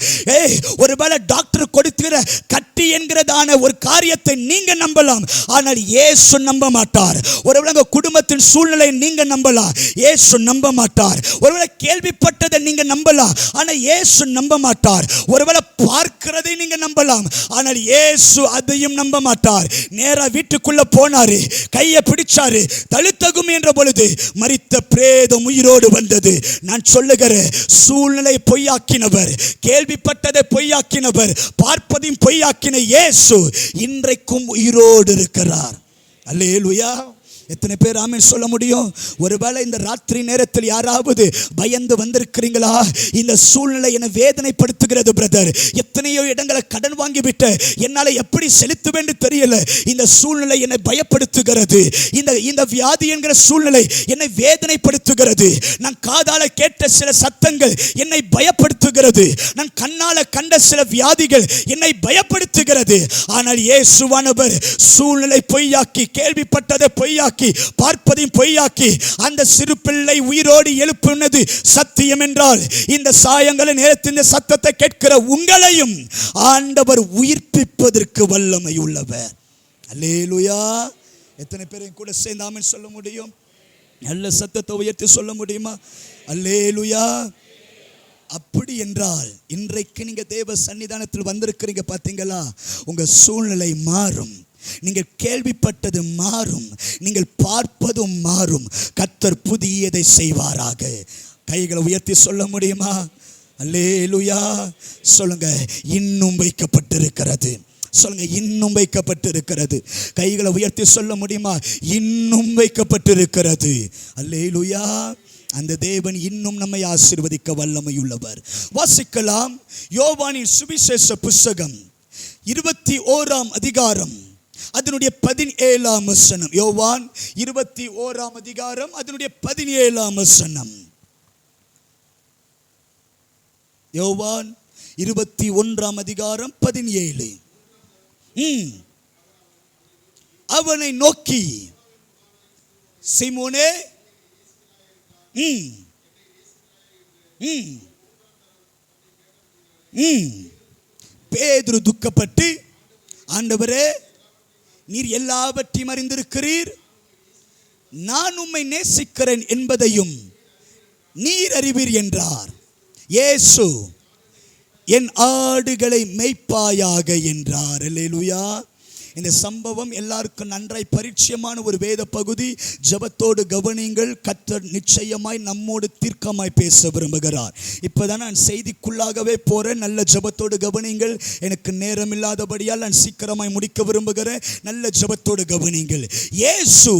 Speaker 1: ஒருவேளை டாக்டர் கொடுக்கிற கட்டி என்கிறதான ஒரு காரியத்தை நீங்க நம்பலாம், ஆனால் இயேசு நம்ப மாட்டார். ஒருவேளை குடும்பத்தின் சூழ்நிலை நீங்க நம்பலாம், இயேசு நம்ப மாட்டார். ஒருவேளை கேள்விப்பட்டதை நீங்க நம்பலாம், ஆனால் இயேசு நம்ப மாட்டார். ஒருவேளை பார்க்கிறதை நீங்க நம்பலாம், ஆனால் இயேசு அதையும் நம்ப மாட்டார். நேரா வீட்டுக்குள்ள போனாரு, கையை பிடிச்சாரு, தழுத்தகும் என்ற பொழுது மரித்த பிரேதம் உயிரோடு வந்தது. நான் சொல்லுகிறேன், சூழ்நிலை பொய்யாக்கினவர், கேள்விப்பட்டதை பொய்யாக்கினவர், பார்ப்பதையும் பொய்யாக்கின இயேசு இன்றைக்கும் உயிரோடு இருக்கிறார். அல்லேலூயா. எத்தனை பேர் ஆமென் சொல்ல முடியும்? ஒருவேளை இந்த ராத்திரி நேரத்தில் யாராவது பயந்து வந்திருக்கிறீங்களா? இந்த சூழ்நிலை என்னை வேதனைப்படுத்துகிறது பிரதர். எத்தனையோ இடங்களை கடன் வாங்கிவிட்டு என்னால் எப்படி செலுத்துவேன் தெரியல. இந்த சூழ்நிலை என்னை பயப்படுத்துகிறது. இந்த வியாதி என்கிற சூழ்நிலை என்னை வேதனைப்படுத்துகிறது. நான் காதால கேட்ட சில சத்தங்கள் என்னை பயப்படுத்துகிறது. நான் கண்ணால கண்ட சில வியாதிகள் என்னை பயப்படுத்துகிறது. ஆனால் இயேசுவானவர் சூழ்நிலை பொய்யாக்கி, கேள்விப்பட்டதை பொய்யாக்கி, பார்ப்பதையும் பொய்யாக்கி, அந்த சிறு பிள்ளை உயிரோடு எழுப்புனது சத்தியம் என்றால், இந்த சாயங்கால நேரத்தில் இந்த சத்தத்தை கேட்கிற உங்களையும் ஆண்டவர் உயிர்ப்பிப்பதற்கு வல்லமை உள்ளவர். அல்லேலூயா. எத்தனை பேரையும் கூட சேர்ந்து ஆமென் சொல்ல முடியும்? நல்ல சத்தத்தை உயர்த்தி சொல்ல முடியுமா? அல்லேலூயா. அப்படி என்றால் இன்றைக்கு நீங்க தேவ சன்னிதானத்தில் வந்திருக்கிறீங்க பார்த்தீங்களா? உங்க சூழ்நிலை மாறும். நீங்கள் கேள்விப்பட்டது மாறும். நீங்கள் பார்ப்பதும் மாறும். கர்த்தர் புதியதை செய்வாராக. கைகளை உயர்த்தி சொல்ல முடியுமா? அல்லேலூயா. சொல்லுங்க, இன்னும் வைக்கப்பட்டிருக்கிறது. சொல்லுங்க, இன்னும் வைக்கப்பட்டிருக்கிறது. கைகளை உயர்த்தி சொல்ல முடியுமா? இன்னும் வைக்கப்பட்டிருக்கிறது. அல்லேலூயா. அந்த தேவன் இன்னும் நம்மை ஆசீர்வதிக்க வல்லமை உள்ளவர். வாசிக்கலாம் யோவானின் சுவிசேஷ புத்தகம் 21ஆம் அதிகாரம் அதனுடைய 17ஆம் வசனம். யோவான் 21ஆம் அதிகாரம் அதனுடைய 17ஆம் வசனம். யோவான் 21ஆம் அதிகாரம் 17. அவனை நோக்கி, சீமோனே, பேதுரு துக்கப்பட்டு, ஆண்டவரே, நீர் எல்லாவற்றையும் அறிந்திருக்கிறீர், நான் உம்மை நேசிக்கிறேன் என்பதையும் நீர் அறிவீர் என்றார். இயேசு, என் ஆடுகளை மேய்ப்பாயாக என்றார். அல்லேலூயா. இந்த சம்பவம் எல்லாருக்கும் நன்றாய் பரிச்சயமான ஒரு வேத பகுதி. ஜெபத்தோடு கவனிங்கள். கர்த்தர் நிச்சயமாய் நம்மோடு தீர்க்கமாய் பேச விரும்புகிறார். இப்போதான் நான் செய்திக்குள்ளாகவே போறேன். நல்ல ஜெபத்தோடு கவனிங்கள். எனக்கு நேரம் இல்லாதபடியால் நான் சீக்கிரமாய் முடிக்க விரும்புகிறேன். நல்ல ஜெபத்தோடு கவனிங்கள். இயேசு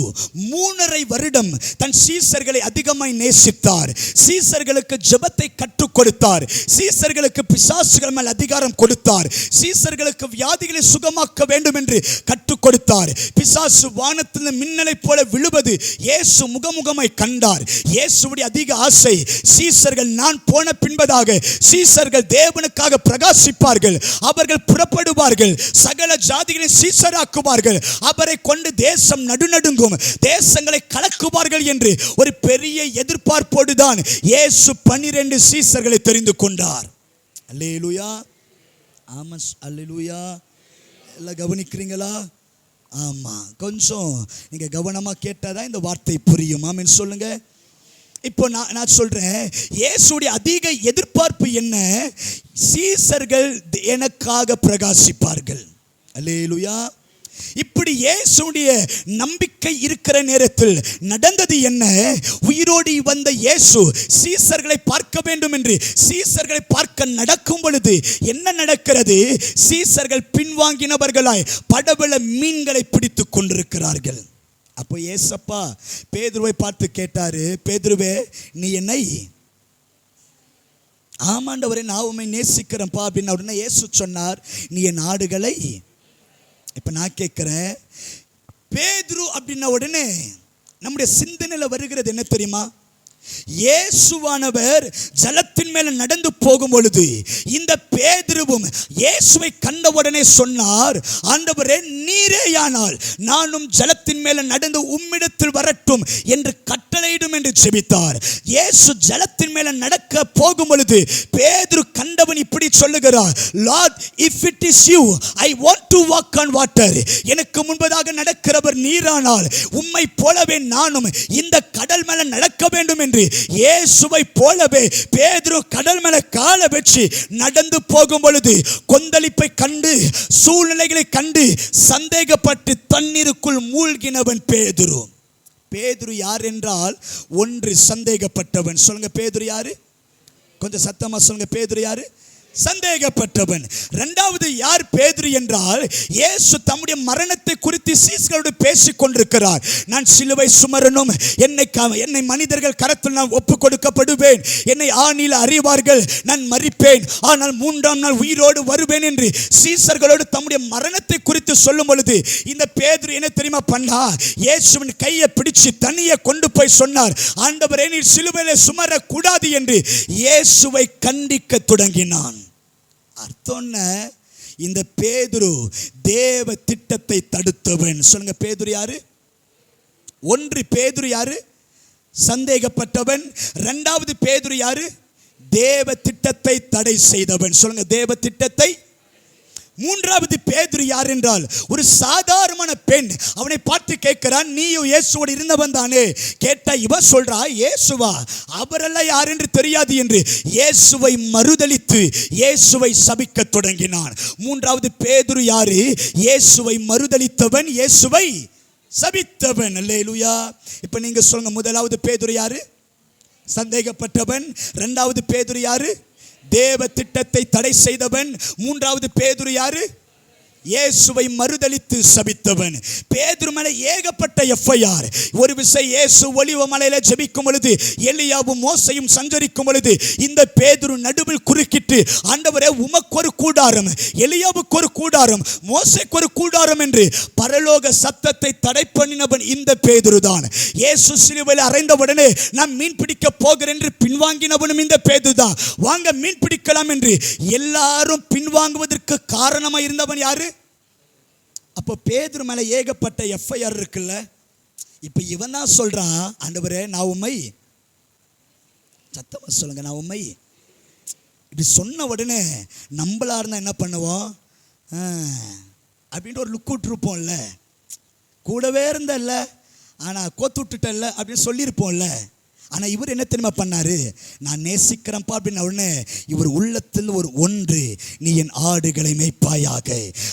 Speaker 1: 3.5 வருடம் தன் சீசர்களை அதிகமாய் நேசித்தார். சீசர்களுக்கு ஜெபத்தை கற்றுக் கொடுத்தார். சீசர்களுக்கு பிசாசுகள் மேல் அதிகாரம் கொடுத்தார். சீசர்களுக்கு வியாதிகளை சுகமாக்க வேண்டும் என்று கற்றுக் கொடுத்தார். பிசாசு வானத்தில் மின்னலை போல விழுவது இயேசு முகமுகமாய் கண்டார். இயேசுவுடைய அதிக ஆசை, சீசர்கள் நான் போன பின்பதாக சீசர்கள் தேவனுக்காக பிரகாசிப்பார்கள். அவர்கள் புறப்படுவார்கள், சகல ஜாதிகளை சீசராக்குவார்கள், அவரை கொண்டு தேசம் நடுநடுங்கும், தேசங்களை கலக்குவார்கள் என்று ஒரு பெரிய எதிர்பார்ப்போடுதான் இயேசு 12 சீசர்களை தெரிந்து கொண்டார். அல்லேலூயா. ஆமாம், அல்லேலூயா. எல்லாம் கவனிக்கிறீங்களா? ஆமா, கொஞ்சம் நீங்க கவனமா கேட்டாதான் இந்த வார்த்தை புரியும். ஆமென் சொல்லுங்க. இப்போ நான் சொல்றேன், இயேசுடைய அதிக எதிர்பார்ப்பு என்ன? சீசர்கள் எனக்காக பிரகாசிப்பார்கள். அல்லேலூயா. இப்படி இயேசுடைய நம்பிக்கை இருக்கிற நேரத்தில் நடந்தது என்ன? உயிரோடு வந்த இயேசு சீசர்களை பார்க்க வேண்டும் என்று சீசர்களை பார்க்க நடக்கும் பொழுது என்ன நடக்கிறது? சீசர்கள் பின்வாங்கினவர்களாய் படகுல மீன்களை பிடித்துக் கொண்டிருக்கிறார்கள். அப்போ ஏசப்பா பேதுருவை பார்த்து கேட்டாரு, பேதுருவே, நீ என்னை? ஆமாண்டவரே, நான் உம்மை நேசிக்கிறேன்ப்பா அப்படின்னு உடனே இயேசு சொன்னார், நீ என் ஆடுகளை. இப்ப நான் கேட்கிறேன், பேதுரு அப்படின்ன உடனே நம்முடைய சிந்தனையில் வருகிறது என்ன தெரியுமா? இயேசுவானவர் ஜலத்தின் மேல நடந்து போகும் பொழுது இந்த பேதுருவும் இயேசுவை கண்டவுடனே சொன்னார், ஆண்டவரே, நீரேயானால் நானும் ஜலத்தின் மேல நடந்து உம்மிடத்தில் வரட்டும் என்று கட்டளையிடும் என்று ஜெபித்தார். இயேசு ஜலத்தின் மேல நடக்க போகும் பொழுது பேதுரு கண்டவன் இப்படி சொல்லுகிறார், Lord, if it is you, I want to walk on water. எனக்கு முன்பதாக நடக்கிறவர் நீரானால் உம்மை போலவே நானும் இந்த கடல் மேல நடக்க வேண்டும் என்று இயேசுவை போலவே பேதுரு கடல் மேல காலை வச்சு நடந்து போகும் பொழுது கொந்தளிப்பை கண்டு, சூழ்நிலைகளை கண்டு சந்தேகப்பட்டு தண்ணீருக்குள் மூழ்கினவன் பேதுரு. பேதுரு யார் என்றால் ஒன்று சந்தேகப்பட்டவன். சொல்லுங்க, பேதுரு யாரு? கொஞ்சம் சத்தமா சொல்லுங்க, பேதுரு யாரு? சந்தேகப்பட்டவன். இரண்டாவது யார் பேதுரு என்றால், இயேசு தம்முடைய மரணத்தை குறித்து சீஷர்களோடு பேசிக் கொண்டிருக்கிறார். நான் சிலுவை சுமரணும், என்னை மனிதர்கள் கரத்தில் நான் ஒப்புக் கொடுக்கப்படுவேன், என்னை ஆணியில் அறிவார்கள், நான் மரிப்பேன், ஆனால் 3ஆம் நாள் உயிரோடு வருவேன் என்று சீஷர்களோடு தம்முடைய மரணத்தை குறித்து சொல்லும் பொழுது இந்த பேதுரு என்ன தெரியுமா பண்ணா? இயேசுவின் கையை பிடிச்சு தனியே கொண்டு போய் சொன்னார், ஆண்டவரே நீர் சிலுவையிலே சுமரக்கூடாது என்று இயேசுவை கண்டிக்க தொடங்கினான். அர்த்தம் இந்த பேதுரு தேவ திட்டத்தை தடுத்தவன். சொல்லுங்க, பேதுரு யாரு? ஒன்று பேதுரு யாரு? சந்தேகப்பட்டவன். இரண்டாவது பேதுரு யாரு? தேவ திட்டத்தை தடை செய்தவன். சொல்லுங்க, தேவ திட்டத்தை. மூன்றாவது பேதுரு யார் என்றால் ஒரு சாதாரணமான பெண். அவனை பார்த்து கேட்கிறான், நீயும் இயேசுவோடு இருந்தவன் தானே? கேட்டா இவன் சொல்றா, இயேசுவா? அவரெல்லாம் யார் என்று தெரியாது என்று இயேசுவை மறுதலித்து இயேசுவை சபிக்க தொடங்கினான். மூன்றாவது பேதுரு யாரு? இயேசுவை மறுதலித்தவன், இயேசுவை சபித்தவன். அல்லேலூயா. இப்ப நீங்க சொல்லுங்க, முதலாவது பேதுரு யாரு? சந்தேகப்பட்டவன். இரண்டாவது பேதுரு யாரு? தேவ திட்டத்தை தடை செய்தவன். மூன்றாவது பேதுரு யாரு? இயேசுவை மறுதலித்து சபித்தவன். பேதுரு மேலே ஏகப்பட்ட எஃப்ஐஆர். ஒரு விஷயம், இயேசு ஒலிவ மலையில ஜெபிக்கும் பொழுது எலியாவும் மோசையும் சஞ்சரிக்கும் பொழுது இந்த பேதுரு நடுவில் குறுக்கிட்டு, ஆண்டவரே உமக்கு ஒரு கூடாரம், எலியாவுக்கு ஒரு கூடாரம், மோசைக்கு ஒரு கூடாரம் என்று பரலோக சத்தத்தை தடை பண்ணினவன் இந்த பேதுரு தான். இயேசு சிலுவையில் அறைந்தவுடனே நான் மீன் பிடிக்க போகிறேன் என்று பின்வாங்கினவனும் இந்த பேதுரு தான். வாங்க மீன் பிடிக்கலாம் என்று எல்லாரும் பின்வாங்குவதற்கு காரணமாக இருந்தவன் யாரு? அப்போ பேதுரு மேலே ஏகப்பட்ட எஃப்ஐஆர் இருக்குல்ல. இப்போ இவன் தான் சொல்றான், ஆண்டவரே நான் உம்மை, சத்தமா சொல்லுங்க, நான் உம்மை. இப்படி சொன்ன உடனே நம்மளா இருந்தால் என்ன பண்ணுவோம்? அப்படின்ட்டு ஒரு லுக் விட்டுருப்போம்ல, கூடவே இருந்தல்ல ஆனால் கோத்து விட்டுட்டல்ல அப்படின்னு சொல்லியிருப்போம்ல. ஆனால் இவர் என்ன தெரியுமா பண்ணாரு? நான் நேசிக்கிறேன்ப்பா அப்படின்ன உடனே இவர் உள்ளத்தில் ஒரு ஒன்று, நீ என் ஆடுகளை மேய்ப்பாயாக.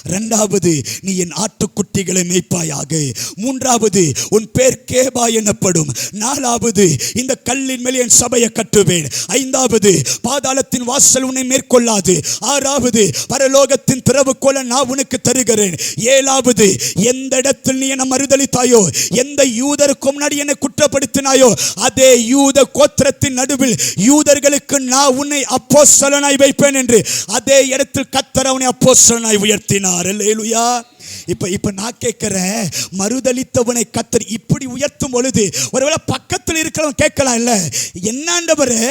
Speaker 1: இரண்டாவது, நீ என் ஆட்டுக்குட்டிகளை மேய்ப்பாயாக. மூன்றாவது, உன் பேர் கேபா எனப்படும். நாலாவது, இந்த கல்லின் மேல் என் சபையை கட்டுவேன். ஐந்தாவது, பாதாளத்தின் வாசல் உன்னை மேற்கொள்ளாது. ஆறாவது, பரலோகத்தின் திறவுகோலை நான் உனக்கு தருகிறேன். ஏழாவது, எந்த இடத்தில் நீ என்னை மறுதலித்தாயோ, எந்த யூதருக்கு முன்னாடி என்னை குற்றப்படுத்தினாயோ, அதே யூத கோத்திரத்தின் நடுவில் யூதர்களுக்கு நான் உன்னை அப்போஸ்தலனாய் வைப்பேன் என்று அதே இடத்தில் கர்த்தர் அவனை அப்போஸ்தலனாய் உயர்த்தினார். அல்லேலூயா. இப்ப நான் கேட்கிறேன், மறுதலித்தவனை கர்த்தர் இப்படி உயர்த்தும் பொழுது ஒருவேளை பக்கத்தில் இருக்கிறவன் கேட்கலாம், இல்ல என்னாண்டவரே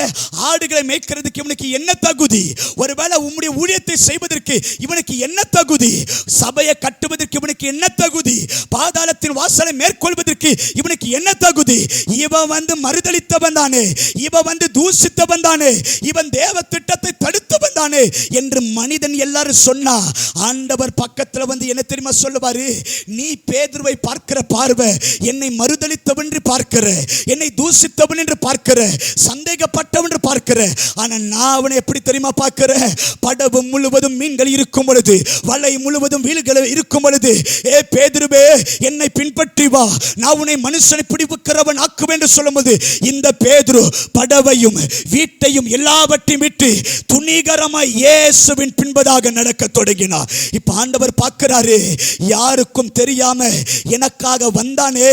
Speaker 1: ஆடுகளை மேய்க்கிறதுக்கு இவனுக்கு என்ன தகுதி? ஒருவேளை உம்முடைய ஊழியத்தை செய்வதற்கு இவனுக்கு என்ன தகுதி? சபையை கட்டுவதற்கு இவனுக்கு என்ன தகுதி? பாதாளத்தின் வாசலை மேற்கொள்வதற்கு இவனுக்கு என்ன தகுதி? இவன் மறுதலித்தவன் தானே, இவன் தூசித்தவன் தானே, இவன் தேவ திட்டத்தை தடுத்தவன் தானே என்று மனிதன் எல்லாரும் சொன்னா, ஆண்டவர் பக்கத்தில் என்ன தெரியுமா சொல்லுவாரு? நீ பேதுருவை பார்க்கிற பார்வை என்னை மறுதலித்தவன் என்று பார்க்கிற, என்னை தூசித்தவன் என்று பார்க்கிற, சந்தேகப்பட்டவன் என்று பார்க்கிற. ஆனா நான் அவனை எப்படி தெரியுமா பார்க்கிற? படவு முழுவதும் மீன்கள் இருக்கும் பொழுது, வலை முழுவதும் வீழ்கள் இருக்கும் பொழுது, ஏ பேதுருவே என்னை பின்பற்றி வா, நான் உன்னை மனுஷனை பிடிக்கிறவன் ஆக்குவேன் என்று சொல்லும்போது இந்த பேதுரு படவையும் வீட்டையும் எல்லாவற்றையும் விட்டு துணிகரமாய் இயேசுவின் பின்பதாக நடக்க தொடங்கினார். இப்ப ஆண்டவர் பார்க்கிறாரு, யாருக்கும் தெரியாம எனக்காக வந்தானே,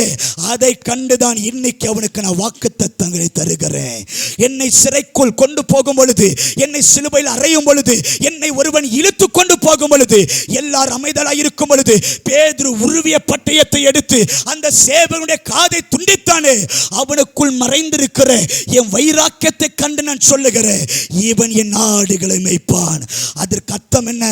Speaker 1: அதை கண்டுதான் இன்னைக்கு அவனுக்கு நான் வாக்குத்தத்தங்களை தருகிறேன். என்னை சிறைக்குள் கொண்டு போகும் பொழுது, என்னை சிலுவையில் அறையும் பொழுது, என்னை ஒருவன் இழுத்து கொண்டு போகும் பொழுது, எல்லாரும் அமைதலாய் இருக்கும் பொழுது பேதுரு உருவிய பட்டயத்தை எடுத்து அந்த சேவகனுடைய காதை துண்டித்தானே, அவனுக்குள் மறைந்திருக்கிற என் வைராக்கியத்தை கண்டு நான் சொல்லுகிறேன், இவன் என் ஆடுகளை மேய்ப்பான். அதற்கு அர்த்தம் என்ன?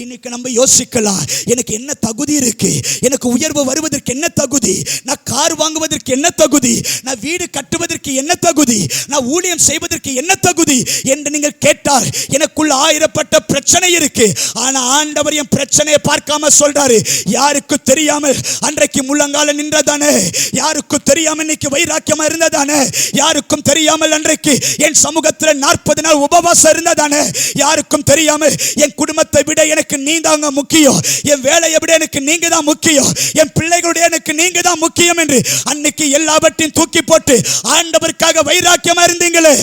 Speaker 1: இன்னைக்கு நம்ம யோசிக்கலாம், எனக்கு என்ன தகுதி இருக்கு? எனக்கு உயர்வு வருவதற்கு என்ன தகுதி? நான் கார் வாங்குவதற்கு என்ன தகுதி? நான் வீடு கட்டுவதற்கு என்ன தகுதி? நான் ஊழியம் செய்வதற்கு என்ன தகுதி என்று நீங்கள் கேட்டால் எனக்குள்ள ஆயிரப்பட்ட பிரச்சனை இருக்கு. ஆனா ஆண்டவர் என் பிரச்சனையை பார்க்காம சொல்றாரு, யாருக்கு தெரியாமல் அன்றைக்கு முள்ளங்கால நின்றதானே, யாருக்கு தெரியாம இன்னைக்கு வைராக்கியமா இருந்ததானே, யாருக்கும் தெரியாமல் அன்றைக்கு என் சமூகத்தில் 40 நாள் உபவாசம் இருந்ததானே, யாருக்கும் தெரியாமல் என் குடும்பத்தை விட எனக்கு நீதாங்க முக்கியம், என் வேலையை விட எனக்கு நீங்க தான் முக்கியம், என் பிள்ளைகளுடைய எனக்கு நீங்க தான் முக்கியம் என்று அன்னைக்கு எல்லாவற்றையும் தூக்கி போட்டு ஆண்டவருக்காக வைராக்கியமா இருந்தீங்களே,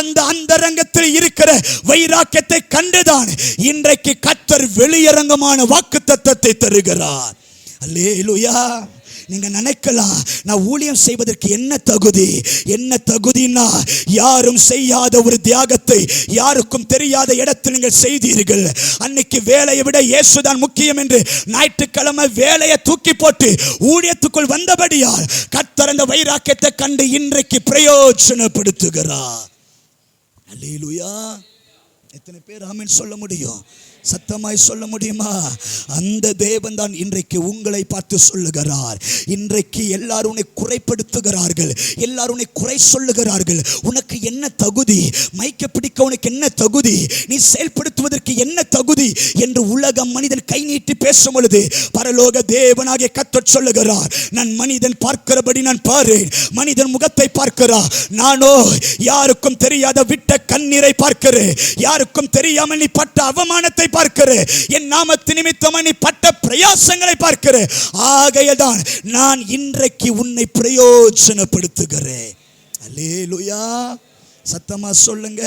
Speaker 1: அந்த அந்தரங்கத்தில் இருக்கிற வைராக்கியத்தை கண்டுதான் இன்றைக்கு கர்த்தர் வெளியரங்கமான வாக்குத்தத்தத்தை தருகிறார். அல்லேலூயா. நீங்க நினைக்கலாம், நான் ஊழியம் செய்வதற்கு என்ன தகுதினா, யாரும் செய்யாத ஒரு தியாகத்தை யாருக்கும் தெரியாத இடத்தில் நீங்கள் செய்தீர்கள். அன்னைக்கு வேலையை விட இயேசுதான் முக்கியம் என்று ஞாயிற்றுக்கிழமை வேலையை தூக்கி போட்டு ஊழியத்துக்குள் வந்தபடியால் கர்த்தர் அந்த வைராக்கியத்தை கண்டு இன்றைக்கு பிரயோஜனப்படுத்துகிறார். அல்லேலூயா. எத்தனை பேர் ஆமென் சொல்ல முடியும்? சத்தமாய் சொல்ல முடியுமா? அந்த தேவன் தான் இன்றைக்கு உங்களை பார்த்து சொல்லுகிறார். இன்றைக்கு எல்லாரும் உன்னை குறைப்படுத்துகிறார்கள், எல்லாரும் உன்னை குறை சொல்லுகிறார்கள். உனக்கு என்ன தகுதி? மைக்க பிடிக்க உனக்கு என்ன தகுதி? நீ செயல்படுத்துவதற்கு என்ன தகுதி என்று உலக மனிதன் கை நீட்டி பேசும் பொழுது பரலோக தேவனாகிய கர்த்தர் சொல்லுகிறார், நான் மனிதன் பார்க்கிறபடி நான் பாரேன். மனிதன் முகத்தை பார்க்கிறார், நானோ யாருக்கும் தெரியாத விட்ட கண்ணீரை பார்க்கிறேன், யாருக்கும் தெரியாமல் நீ பட்ட அவமானத்தை பார்க்கிறேன், என் நாமத்து நிமித்தம் நீ பட்ட பிரயாசங்களை பார்க்கிறேன். ஆகையால் நான் இன்றைக்கு உன்னை பிரயோஜனப்படுத்துகிறேன். அல்லேலூயா. சத்தமா சொல்லுங்க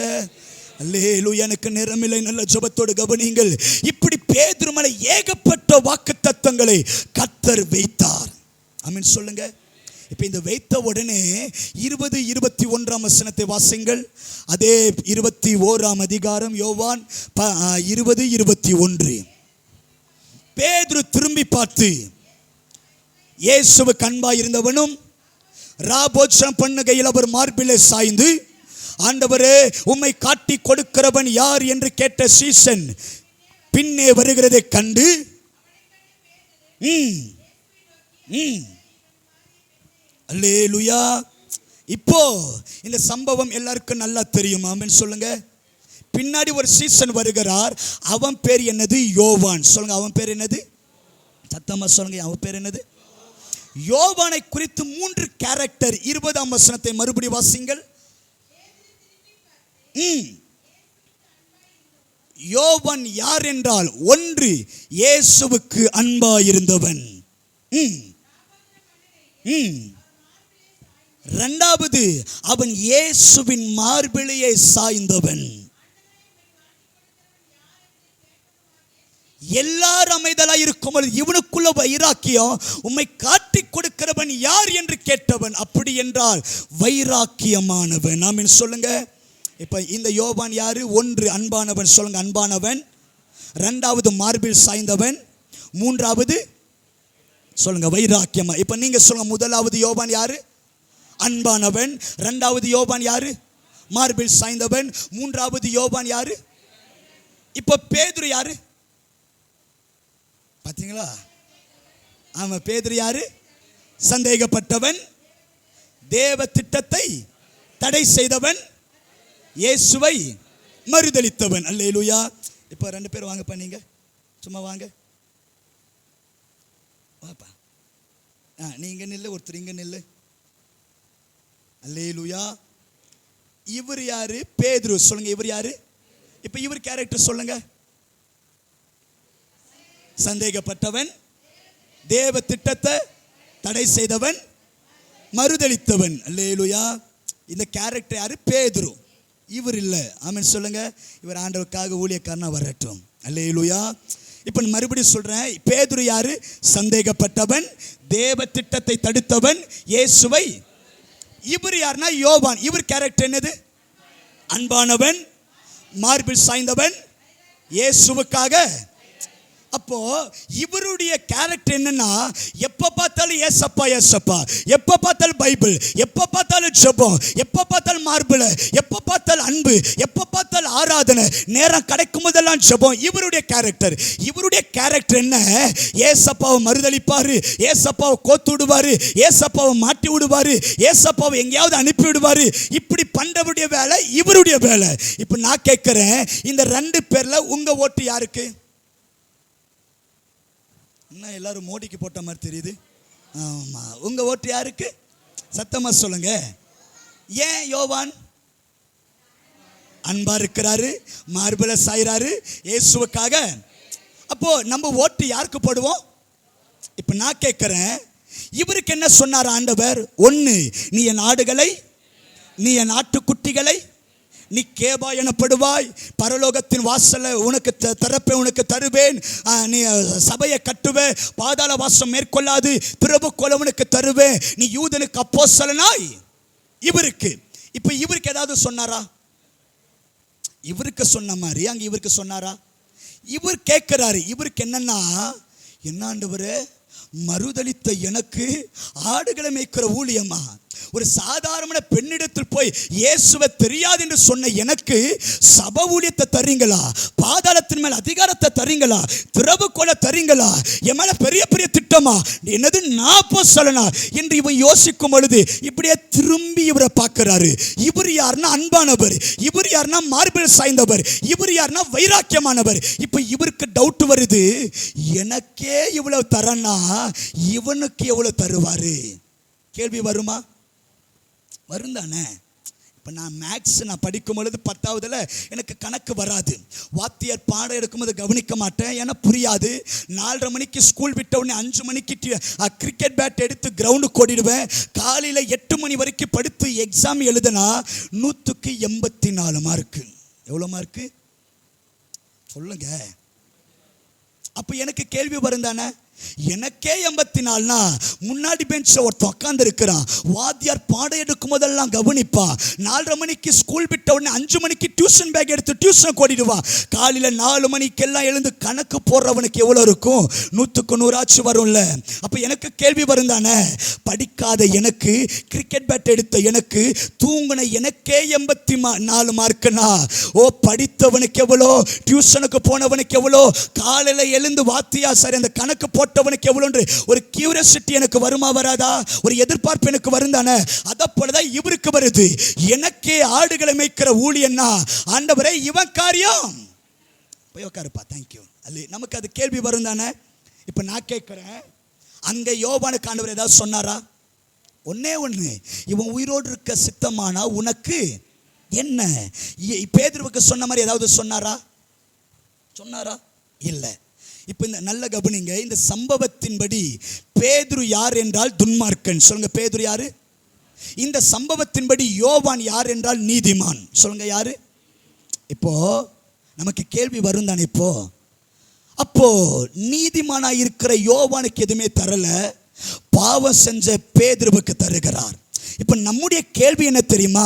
Speaker 1: அல்லேலூயா. எனக்கு நேரமில்லை, நல்ல ஜெபத்தோடு கவனியுங்கள். இப்படி பேதுரு மேல ஏகப்பட்ட வாக்குத்தத்தங்களை கர்த்தர் வைத்தார். ஆமென் சொல்லுங்க. இப்ப இந்த வைத்த உடனே 20-21 வசனத்தை வாசிங்கள். அதே 21 அதிகாரம் யோவான் 20-21. பேதுரு திரும்பி பார்த்து, இயேசுவுக்கு அன்பாய் இருந்தவனும் ராபோஜனம் பண்ணுகையில் அவர் மார்பிலே சாய்ந்து, ஆண்டவரே உம்மை காட்டி கொடுக்கிறவன் யார் என்று கேட்ட சீசன் பின்னே வருகிறதை கண்டு அல்லேலூயா. இப்போ இந்த சம்பவம் எல்லாருக்கும் நல்லா தெரியும். ஆமென் சொல்லுங்க. பின்னாடி ஒரு சீசன் வருகிறார். அவன் பேர் என்னது? யோவான். சொல்லுங்க, அவன் பேர் என்னது? சத்தமா சொல்லுங்க, அவன் பேர் என்னது? யோவானை குறித்து 3 கேரக்டர். 20 வசனத்தை மறுபடி வாசிங்கள். யோவான் யார் என்றால், 1 இயேசுவுக்கு அன்பாயிருந்தவன், 2வது அவன் இயேசுவின் மார்பிலேயே சாய்ந்தவன். எல்லாரும் அமைதலாய் இருக்கும் இவனுக்குள்ள வைராக்கியம், உம்மை காட்டி கொடுக்கிறவன் யார் என்று கேட்டவன். அப்படி என்றால் வைராக்கியமானவன். ஆமென் சொல்லுங்க. இப்ப இந்த யோவான் யாரு? 1 அன்பானவன். சொல்லுங்க, அன்பானவன். 2வது மார்பில் சாய்ந்தவன். 3வது சொல்லுங்க வைராக்கியமா. இப்ப நீங்க சொல்லுங்க, முதலாவது யோவான் யாரு? அன்பானவன். 2வது யோவான் யாரு? மார்பில் சாய்ந்தவன். 3வது யோவான் யாரு? இப்ப பேதுரு யாரு? பாத்தீங்களா? ஆமா, பேதுரு யாரு? சந்தேகப்பட்டவன், தேவ திட்டத்தை தடை செய்தவன், இயேசுவை மறுதலித்தவன். அல்லேலூயா. இப்ப 2 பேர் வாங்கப்பா, நீங்க சும்மா வாங்க. வாப்பா. நீங்க நில்லு, ஒருத்தர் இங்க நில்லு. அல்லேலூயா. இவர் யாரு? பேதுரு. சொல்லுங்க, இவர் யாரு? இப்ப இவர் கேரக்டர் சொல்லுங்க. சந்தேகப்பட்டவன், தேவ திட்டத்தை தடை செய்தவன், மறுதலித்தவன். அல்லேலூயா. இந்த கேரக்டர் யாரு? பேதுரு. இவர் இல்ல. ஆமென் சொல்லுங்க. இவர் ஆண்டவருக்காக ஊழியக்காரனா வரட்டும். அல்லேலூயா. இப்ப மறுபடியும் சொல்றேன், பேதுரு யாரு? சந்தேகப்பட்டவன், தேவ திட்டத்தை தடுத்தவன், இயேசுவை. இவர் யாருன்னா யோவான். இவர் கேரக்டர் என்னது? அன்பானவன், மார்பில் சாய்ந்தவன், இயேசுவுக்காக. அப்போ இவருடைய கேரக்டர் என்னன்னா, எப்ப பார்த்தாலும் ஏசப்பா ஏசப்பா, எப்ப பார்த்தாலும் பைபிள், எப்ப பார்த்தாலும் ஜெபம், எப்ப பார்த்தாலும் மார்பிள், எப்ப பார்த்தாலும் அன்பு, எப்ப பார்த்தாலும் ஆராதனை, நேரம் கிடைக்கும் போதெல்லாம் ஜெபம். இவருடைய கேரக்டர். இவருடைய கேரக்டர் என்ன? ஏசப்பாவை மறுதலிப்பாரு, ஏசப்பாவை கோத்து விடுவாரு, ஏசப்பாவை மாட்டி விடுவாரு, ஏசப்பாவை எங்கேயாவது அனுப்பி விடுவாரு. இப்படி பண்றவருடைய வேலை இவருடைய வேலை. இப்ப நான் கேட்கிறேன், இந்த 2 பேர்ல உங்க ஓட்டு யாருக்கு? என்ன எல்லாரும் மோடிக்கு போட்ட மாதிரி தெரியுது. ஆமா, உங்க ஓட்டு யாருக்கு? சத்தமா சொல்லுங்க. ஏன் யோவான் அன்பா இருக்கிறாரு, மார்பல சாயிறாரு இயேசுவுக்காக. அப்போ நம்ம ஓட்டு யாருக்கு போடுவோம்? இப்ப நான் கேட்கிறேன், இவருக்கு என்ன சொன்னார் ஆண்டவர்? ஒன்னு, நீ என் ஆடுகளை, நீ என் ஆட்டுக்குட்டிகளை, நீ கேபா எனப்படுவாய், பரலோகத்தின் வாசலை உனக்கு திறப்பேன், உனக்கு தருவேன், நீ சபையை கட்டுவே, பாதாள வாசம் மேற்கொள்ளாது, பிரபு கொலவனுக்கு தருவேன், நீ யூதனுக்கு அப்போஸ்தலனாய். இவருக்கு இப்ப இவருக்கு ஏதாவது சொன்னாரா? இவருக்கு சொன்ன மாதிரி அங்க இவருக்கு சொன்னாரா? இவர் கேட்கிறாரு, இவருக்கு என்னன்னா, என்ன ஆண்டவரே, மறுதலித்த எனக்கு ஆடுகளை மேய்க்கிற ஊழியமா? ஒரு சாதாரண பெண்ணிடத்தில் போய் இயேசுவை தெரியாது என்று சொன்ன எனக்கு சபை ஊழியத்தை தரீங்களா? பாதாளத்தின் மேல் அதிகாரத்தை தரீங்களா? திறவு கொலை தரீங்களா? என் மேல பெரிய பெரிய திட்டமா? என்னது நான் அப்போஸ்தலனா என்று இவன் யோசிக்கும் பொழுது இப்படியே திரும்பி இவரை பார்க்கிறாரு. இவர் யாருன்னா அன்பானவர், இவர் யாருன்னா மார்பில் சாய்ந்தவர், இவர் யாருன்னா வைராக்கியமானவர். இப்ப இவருக்கு டவுட் வருது, எனக்கே இவ்வளவு தரனா இவனுக்கு எவ்வளவு தருவாரு? கேள்வி வருமா? வரும் தானே. இப்போ நான் மேக்ஸ் நான் படிக்கும் பொழுது 10ஆவதுல எனக்கு கணக்கு வராது. வாத்தியார் பாடம் எடுக்கும்போது கவனிக்க மாட்டேன், ஏன்னா புரியாது. 4:30 மணிக்கு ஸ்கூல் விட்ட உடனே 5 மணிக்கு கிரிக்கெட் பேட் எடுத்து கிரவுண்டுக்கு ஓடிடுவேன். காலையில் 8 மணி வரைக்கும் படுத்து எக்ஸாம் எழுதுனா 100க்கு 84 மார்க்கு. எவ்வளோ மார்க்கு சொல்லுங்க. அப்போ எனக்கு கேள்வி வரும் தானே, எனக்கே 84னா முன்னாடி பெஞ்சில் ஒருத்தன் உட்கார்ந்து இருக்கிறான், வாத்தியார் பாடம் எடுக்கும் போதெல்லாம் கவனிப்பா. 4:30 மணிக்கு ஸ்கூல் விட்ட உடனே 5 மணிக்கு டியூஷன் பேக் எடுத்து டியூஷன் ஓடிடுவான். காலையில் 4 மணிக்கெல்லாம் எழுந்து கணக்கு போடுறவனுக்கு எவ்வளோ இருக்கும்? 100க்கு 100 ஆச்சு வரும்ல. அப்போ எனக்கு கேள்வி வரும் தானே, படிக்காத எனக்கு, கிரிக்கெட் பேட் எடுத்த எனக்கு, தூங்கின எனக்கே 84 மார்க்குனா, ஓ படித்தவனுக்கு எவ்வளோ, டியூஷனுக்கு போனவனுக்கு எவ்வளோ, காலையில் எழுந்து வாத்தியா சரி அந்த கணக்கு போட்டவனுக்கு எவ்வளவு ஒரு கியூரியாசிட்டி எனக்கு வருமா வராதா? ஒரு எதிர்பார்ப்பு எனக்கு வரும் தானே. அத போலதான் இவருக்கு வருது, எனக்கே ஆடுகளை மேய்க்கிற ஊழியன்னா ஆண்டவரே இவன் காரியம் போய் உட்காருப்பா, தேங்க்யூ. அல்ல நமக்கு அது கேள்வி வரும் தானே. இப்ப நான் கேட்கிறேன், அங்க யோவானுக்கு ஆண்டவர் ஏதாவது சொன்னாரா? ஒன்னே ஒண்ணு, இவன் உயிரோடு இருக்க சித்தமானா உனக்கு என்ன? பேதுருவுக்கு சொன்ன மாதிரி ஏதாவது சொன்னாரா? இல்லை. இப்போ இந்த நல்ல கவனிங்க, இந்த சம்பவத்தின்படி பேதுரு யார் என்றால் துன்மார்க்கன். சொல்லுங்க, பேதுரு யாரு? இந்த சம்பவத்தின்படி யோவான் யார் என்றால் நீதிமான். சொல்லுங்க, யாரு? இப்போ நமக்கு கேள்வி வரும் தானே. இப்போ அப்போ நீதிமானா இருக்கிற யோவானுக்கு எதுவுமே தரல, பாவம் செஞ்ச பேதுருவுக்கு தருகிறார். இப்போ நம்முடைய கேள்வி என்ன தெரியுமா?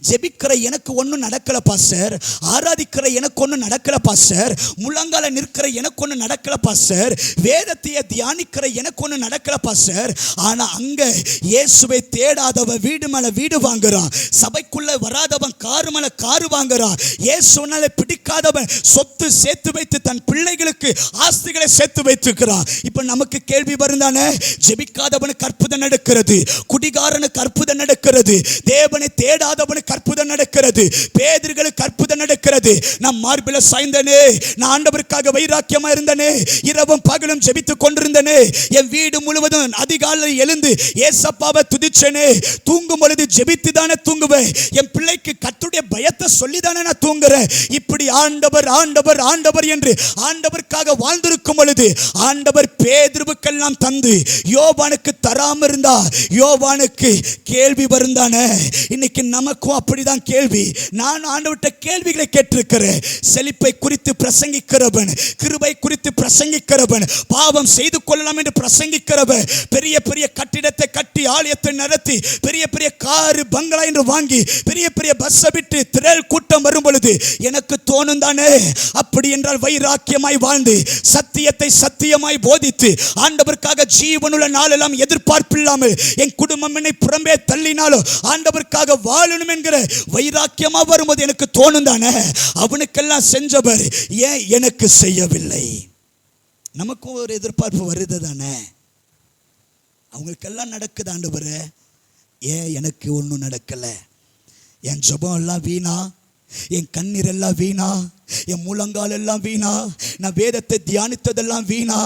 Speaker 1: ஜெபிக்கிற எனக்கு ஒன்றும் நடக்கல பாஸ்டர், ஆராதிக்கிற எனக்கு ஒன்றும் நடக்கல பாஸ்டர், முழங்கால நிற்கிற எனக்கு ஒன்றும் நடக்கல பாஸ்டர், வேதத்தையே தியானிக்கிற எனக்கு ஒன்றும் நடக்கல பாஸ்டர். ஆனால் அங்கே இயேசுவை தேடாதவன் வீடு மேலே வீடு வாங்குறான், சபைக்குள்ளே வராதவன் காரு மேலே காரு வாங்குறான், இயேசுனால பிடிக்காதவன் சொத்து சேர்த்து வைத்து தன் பிள்ளைகளுக்கு ஆஸ்திகளை சேர்த்து வைத்துக்கிறான். இப்போ நமக்கு கேள்வி வரும் தானே, ஜெபிக்காதவனுக்கு அற்புதம் நடக்கிறது, குடிகாரனுக்கு அற்புதம் நடக்கிறது, தேவனை தேடாதவனுக்கு அற்புதம் நடக்கிறது, பேதுருவுக்கு அற்புதம் நடக்கிறது. நான் மார்பில சாய்ந்தனே, நான் ஆண்டவருக்காக வைராக்கியமா இருந்தனே, இரவும் பகலும் ஜெபித்துக் கொண்டிருந்தனே, என் வீடு முழுவதும் அதிகாலை எழுந்து ஏசப்பாவை துதிச்சனே, தூங்கும் பொழுது ஜெபித்து தானே தூங்குவேன், என் பிள்ளைக்கு கர்த்தருடைய பயத்தை சொல்லி தானே நான் தூங்குறேன். இப்படி ஆண்டவர் ஆண்டவர் ஆண்டவர் என்று ஆண்டவருக்காக வாழ்ந்திருக்கும் பொழுது ஆண்டவர் பேதுருவுக்கெல்லாம் தந்து யோவானுக்கு தராம இருந்தா யோவானுக்கு கேள்வி வருந்தானே. இன்னைக்கு நமக்கும் அப்படிதான் கேள்வி. நான் ஆண்டவர்கிட்ட கேள்விகளை கேட்டிருக்கிறேன். செழிப்பை குறித்து பிரசங்கிக்கிறவன், கிருபை குறித்து பிரசங்கிக்கிறவன், பாவம் செய்து கொள்ளலாம் என்று பிரசங்கிக்கிறவன், பெரிய பெரிய கட்டிடத்தை கட்டி ஆலயத்தை நடத்தி பெரிய பெரிய காரு பங்களா என்று வாங்கி பெரிய பெரிய பஸ்ஸை விட்டு திரள் கூட்டம் வரும் பொழுது எனக்கு தோணும் தானே, அப்படி என்றால் வைராக்கியமாய் வாழ்ந்து சத்தியத்தை சத்தியமாய் போதித்து ஆண்டவருக்காக ஜீவனுள்ள நாளெல்லாம் எதிர்பார்ப்பு இல்லாமல் என் குடும்பம் என்னை புறம்பே தள்ளினாலும் ஆண்டவருக்காக வாழணும் என்கிற வைராக்கியமா வரும்போது எனக்கு தோணும் தானே, அவனுக்கெல்லாம் செஞ்சவர் ஏன் எனக்கு செய்யவில்லை? நமக்கும் ஒரு எதிர்பார்ப்பு வருது தானே, அவங்களுக்கெல்லாம் நடக்குது ஆண்டவரே, ஏன் எனக்கு ஒன்றும் நடக்கல? என் ஜெபம் எல்லாம் வீணா, என் கண்ணீர் எல்லாம் வீணா, என் முழங்கால் எல்லாம் வீணா, நான் வேதத்தை தியானித்ததெல்லாம் வீணா,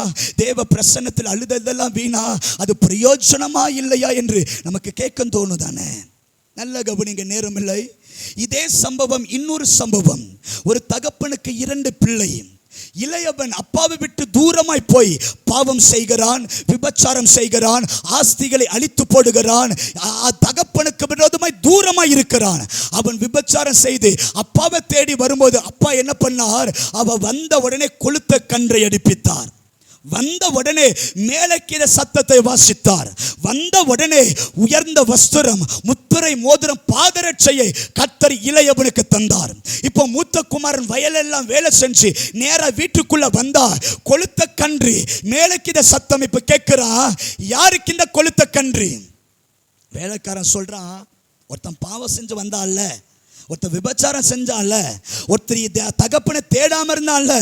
Speaker 1: தேவ பிரசன்னத்தில் அழுததெல்லாம் வீணா, அது பிரயோஜனமா இல்லையா என்று நமக்கு கேட்க தோணுதானே. நல்ல கவனிங்க, நேரம் இல்லை. இதே சம்பவம், இன்னொரு சம்பவம். ஒரு தகப்பனுக்கு 2 பிள்ளை. இளையவன் அப்பாவை விட்டு தூரமாய் போய் பாவம் செய்கிறான், விபச்சாரம் செய்கிறான், ஆஸ்திகளை அழித்து போடுகிறான், தகப்பனுக்கு விரோதமாய் தூரமாய் இருக்கிறான். அவன் விபச்சாரம் செய்து அப்பாவை தேடி வரும்போது அப்பா என்ன பண்ணார்? அவ வந்த உடனே கொளுத்த கன்றை அடிப்பித்தார். வந்த உடனே மேலக்கீழ சத்தத்தை வாசித்தார். வந்த உடனே உயர்ந்த வஸ்திரம், முத்திரை மோதிரம், பாதரட்சையை கர்த்தர் இளையவனுக்கு தந்தார். இப்போ மூத்த குமாரன் வயலெல்லாம் வேலை செஞ்சு நேரா வீட்டுக்குள்ள வந்தா கொளுத்த கன்று, மேலக்கீழ சத்தம். இப்ப கேட்கிறான், யாருக்கு இந்த கொளுத்த கன்று? வேலைக்காரன் சொல்றான், ஒருத்தன் பாவம் செஞ்சு வந்தான்ல, ஒருத்தர் விபச்சாரம் செஞ்சான்ல, ஒருத்தர் தகப்பனை தேடாம இருந்தான்ல,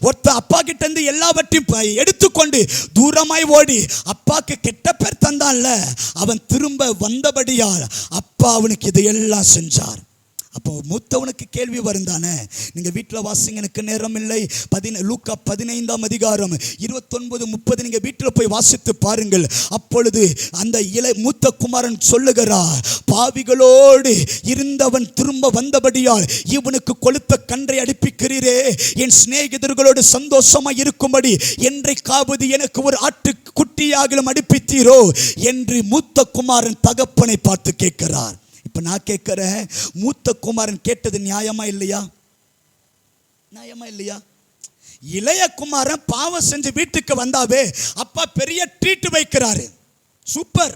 Speaker 1: ஒருத்தர் அப்பா கிட்ட இருந்து எல்லாவற்றையும் எடுத்துக்கொண்டு தூரமாய் ஓடி அப்பாக்கு கெட்ட பேர் தந்தான்ல, அவன் திரும்ப வந்தபடியால் அப்பா அவனுக்கு இதையெல்லாம் செஞ்சார். அப்போ மூத்தவனுக்கு கேள்வி வரும் தானே. நீங்க வீட்டில் வாசிங்க, எனக்கு நேரம் இல்லை. லூக்கா 15ஆம் அதிகாரம் 29, 30 நீங்க வீட்டில் போய் வாசித்து பாருங்கள். அப்பொழுது அந்த மூத்த குமாரன் சொல்லுகிறார், பாவிகளோடு இருந்தவன் திரும்ப வந்தபடியால் இவனுக்கு கொளுத்த கன்றை அடிப்பிக்கிறீரே, என் சிநேகிதர்களோடு சந்தோஷமா இருக்கும்படி என்றைக்காவது எனக்கு ஒரு ஆட்டு குட்டியாகிலும் அடிப்பித்தீரோ என்று மூத்த குமாரன் தகப்பனை பார்த்து கேட்கிறார். இப்ப நான் கேட்கிறேன், மூத்த குமாரன் கேட்டது நியாயமா இல்லையா? நியாயமா இல்லையா? இளைய குமாரன் பாவம் செஞ்சு வீட்டுக்கு வந்தாவே அப்பா பெரிய ட்ரீட் வைக்கிறாரு, சூப்பர்,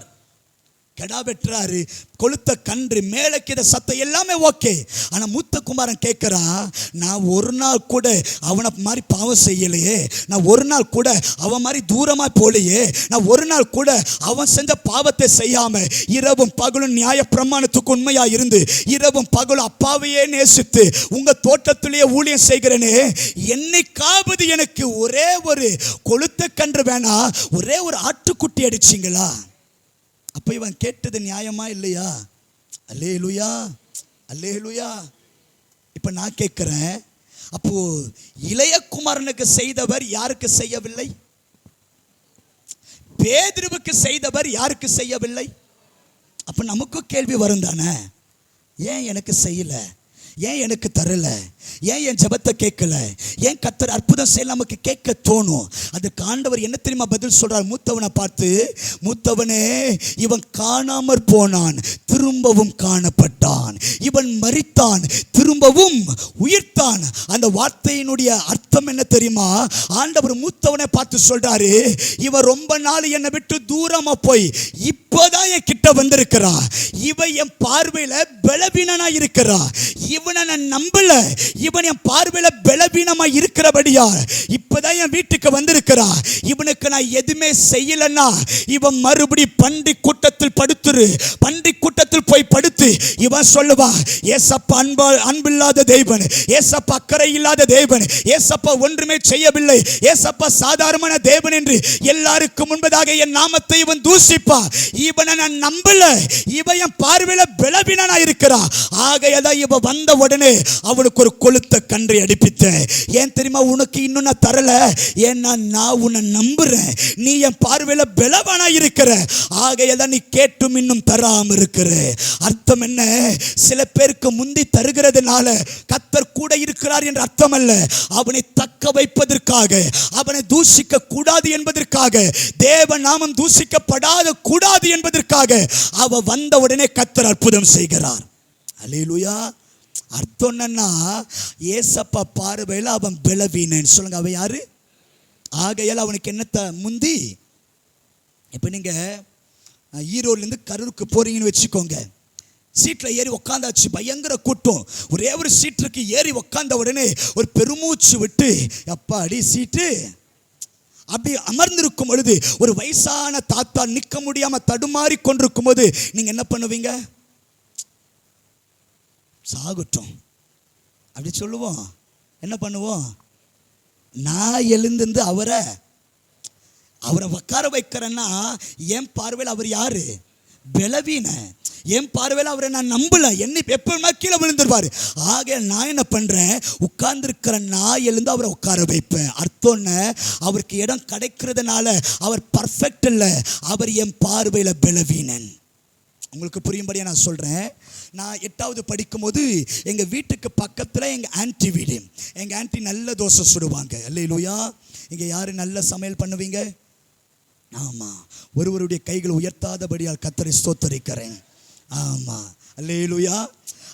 Speaker 1: கெடா வெட்டுறாரு, கொளுத்த கன்று, மேலக்கிற சத்தம் எல்லாமே ஓகே. ஆனா மூத்த குமாரன் கேட்கிறான், நான் ஒரு நாள் கூட அவனை மாதிரி பாவம் செய்யலையே, நான் ஒரு நாள் கூட அவன் மாதிரி தூரமா போலையே, நான் ஒரு நாள் கூட அவன் செஞ்ச பாவத்தை செய்யாம இரவும் பகலும் நியாய பிரமாணத்துக்கு உண்மையா இருந்து இரவும் பகலும் அப்பாவையே நேசித்து உங்க தோட்டத்திலேயே ஊழியம் செய்கிறேனே, என்னைக்காவது எனக்கு ஒரே ஒரு கொளுத்த கன்று வேணா, ஒரே ஒரு ஆட்டுக்குட்டி அடிச்சிங்களா? அப்ப இவன் கேட்டது நியாயமா இல்லையா? அல்லேலூயா, அல்லேலூயா. இப்ப நான் கேட்கிறேன், அப்போ இளைய குமாரனுக்கு செய்தவர் யாருக்கு செய்யவில்லை? பேதுருவுக்கு செய்தவர் யாருக்கு செய்யவில்லை? அப்ப நமக்கு கேள்வி வரும் தானே, ஏன் எனக்கு செய்யல, ஏன் எனக்கு தரல, ஏன் என் ஜெபத்தை கேட்கல, ஏன் கர்த்தர் அற்புதம் செய்ய நமக்கு கேட்க தோணும். அதுக்கு ஆண்டவர் என்ன தெரியுமா பதில் சொல்றார்? மூத்தவனை பார்த்து, மூத்தவனே, இவன் காணாமற் போனான், திரும்பவும் காணப்பட்டான், இவன் மரித்தான், திரும்பவும் உயிர்த்தான். அந்த வார்த்தையினுடைய அர்த்தம் என்ன தெரியுமா? ஆண்டவர் மூத்தவனை பார்த்து சொல்றாரு, இவன் ரொம்ப நாள் என்னை விட்டு தூரமா போய் இப்போதான் என் கிட்ட வந்திருக்கிறான், இவன் என் பார்வையில பலவீனனா இருக்கிறான், இவனை நான் நம்பல, இவன் என் பார்வையில பலவீனமா இருக்கிறபடியா இப்பதான் என் வீட்டுக்கு வந்திருக்கிறான், இவனுக்கு நான் எதுவுமே செய்யலன்னா இவன் மறுபடி பண்டி கூட்டத்தில் படுத்துரு, பண்டி கூட்டத்தில் போய் படுத்து இவன் சொல்லுவா, ஏசப்பா அன்பில்லாத தேவன், ஏசப்பா அக்கறை இல்லாத தேவன், ஏசப்பா ஒன்றுமே செய்யவில்லை, ஏசப்பா சாதாரணமான தேவன் என்று எல்லாருக்கும் முன்பதாக என் நாமத்தை இவன் தூசிப்பா, இவனை நான் நம்பல, இவன் என் பார்வையில பலவீனனா இருக்கிறான், ஆகையதான் இவன் வந்த உடனே அவனுக்கு ஒரு கொளுத்த கன்றை அடிப்பித்தேன். ஏன் தெரியுமா? உனக்கு இன்னும் நான் தரல, ஏன்னா நான் உன்னை நம்புறேன், நீ என் பார்வையில பலவானா இருக்கிற, ஆகையதான் நீ கேட்டும் இன்னும் தராம இருக்கிற. அர்த்தம் என்ன? சில பேருக்கு முந்தி தருகிறதுனால கர்த்தர் கூட இருக்கிறார் என்ற அர்த்தம் அல்ல, அவனை தக்க வைப்பதற்காக, அவனை தூஷிக்க கூடாது என்பதற்காக, தேவ நாமம் தூஷிக்கப்படாத கூடாது என்பதற்காக அவ வந்த உடனே கர்த்தர் அற்புதம் செய்கிறார். அல்லேலூயா. அர்த்தம் என்னன்னா, ஏசப்பா பார்வையில் அவன் பலவீனன். சொல்லுங்க, அவன் யாரு? ஆகையால் அவனுக்கு என்னத்த முந்தி. இப்போ நீங்க ஈரோடுலேருந்து கரூருக்கு போறீங்கன்னு வச்சுக்கோங்க, சீட்டில் ஏறி உக்காந்தாச்சு, பயங்கர கூட்டம், ஒரே ஒரு சீட்டுக்கு ஏறி உக்காந்த உடனே ஒரு பெருமூச்சு விட்டு அப்பா அடி சீட்டு அப்படி அமர்ந்திருக்கும் பொழுது ஒரு வயசான தாத்தா நிற்க முடியாம தடுமாறி கொண்டிருக்கும் போது நீங்க என்ன பண்ணுவீங்க? சாகட்டும் அப்படி சொல்லுவோம். என்ன பண்ணுவோம்? நான் எழுந்திருந்து அவரை உட்கார வைக்கிறேன்னா என் பார்வையில் அவர் யாரு? பலவீன. என் பார்வையில் அவரை நான் நம்பல, என்னை எப்பவுமே கீழே விழுந்துருவாரு. ஆக நான் என்ன பண்றேன்? உட்கார்ந்துருக்கிற நான் எழுந்து அவரை உட்கார வைப்பேன். அர்த்தம் என்ன? அவருக்கு இடம் கிடைக்கிறதுனால அவர் பர்ஃபெக்ட் இல்லை, அவர் என் பார்வையில் பலவீனன். உங்களுக்கு புரியும்படியா நான் சொல்கிறேன். நான் 8வது படிக்கும்போது எங்கள் வீட்டுக்கு பக்கத்தில் எங்கள் ஆன்ட்டி வீடு. எங்கள் ஆன்ட்டி நல்ல தோசை சுடுவாங்க. அல்லேலூயா. இங்கே யார் நல்ல சமையல் பண்ணுவீங்க? ஆமாம். ஒருவருடைய கைகள் உயர்த்தாதபடியால் கர்த்தரை ஸ்தோத்தரிக்கிறேன். ஆமாம். அல்லேலூயா.